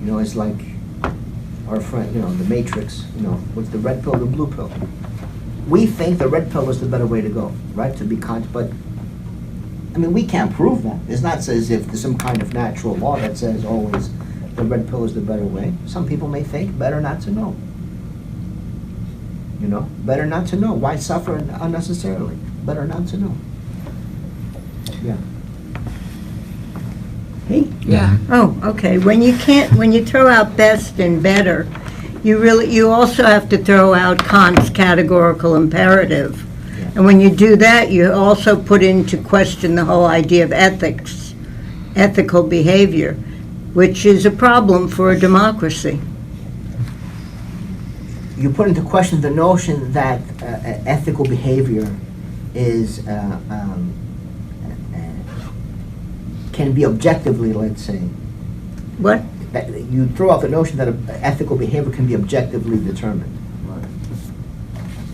it's like our friend, the Matrix, what's the red pill, the blue pill? We think the red pill is the better way to go, right? To be conscious, but we can't prove that. It's not as if there's some kind of natural law that says always the red pill is the better way. Some people may think better not to know. Better not to know. Why suffer unnecessarily? Better not to know. Yeah. Hey? Yeah. Oh, okay. When you throw out best and better, you also have to throw out Kant's categorical imperative. Yeah. And when you do that, you also put into question the whole idea of ethics, ethical behavior, which is a problem for a democracy. you put into question the notion that ethical behavior is can be objectively, let's say. What? You throw out the notion that ethical behavior can be objectively determined.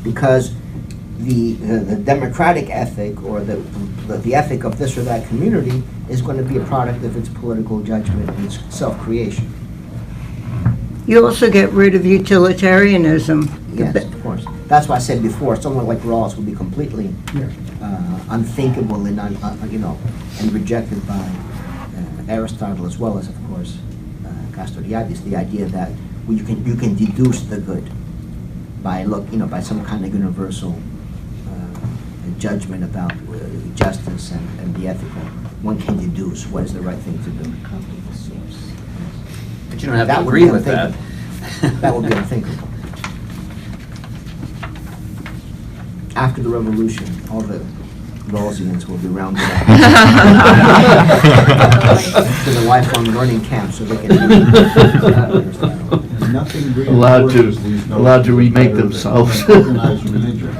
Because the democratic ethic or the ethic of this or that community is going to be a product of its political judgment and its self-creation. You also get rid of utilitarianism. Yes, of course. That's why I said before, someone like Rawls would be completely unthinkable and and rejected by Aristotle, as well as, of course, Castoriadis. The idea that you can deduce the good by by some kind of universal judgment about justice and the ethical. One can deduce what is the right thing to do. But you don't have to agree with that. That would be unthinkable. After the revolution, all the Rawlsians will be rounded up to the lifelong learning camp so they can Nothing really allowed forces these to remake notions themselves. better than organized religion.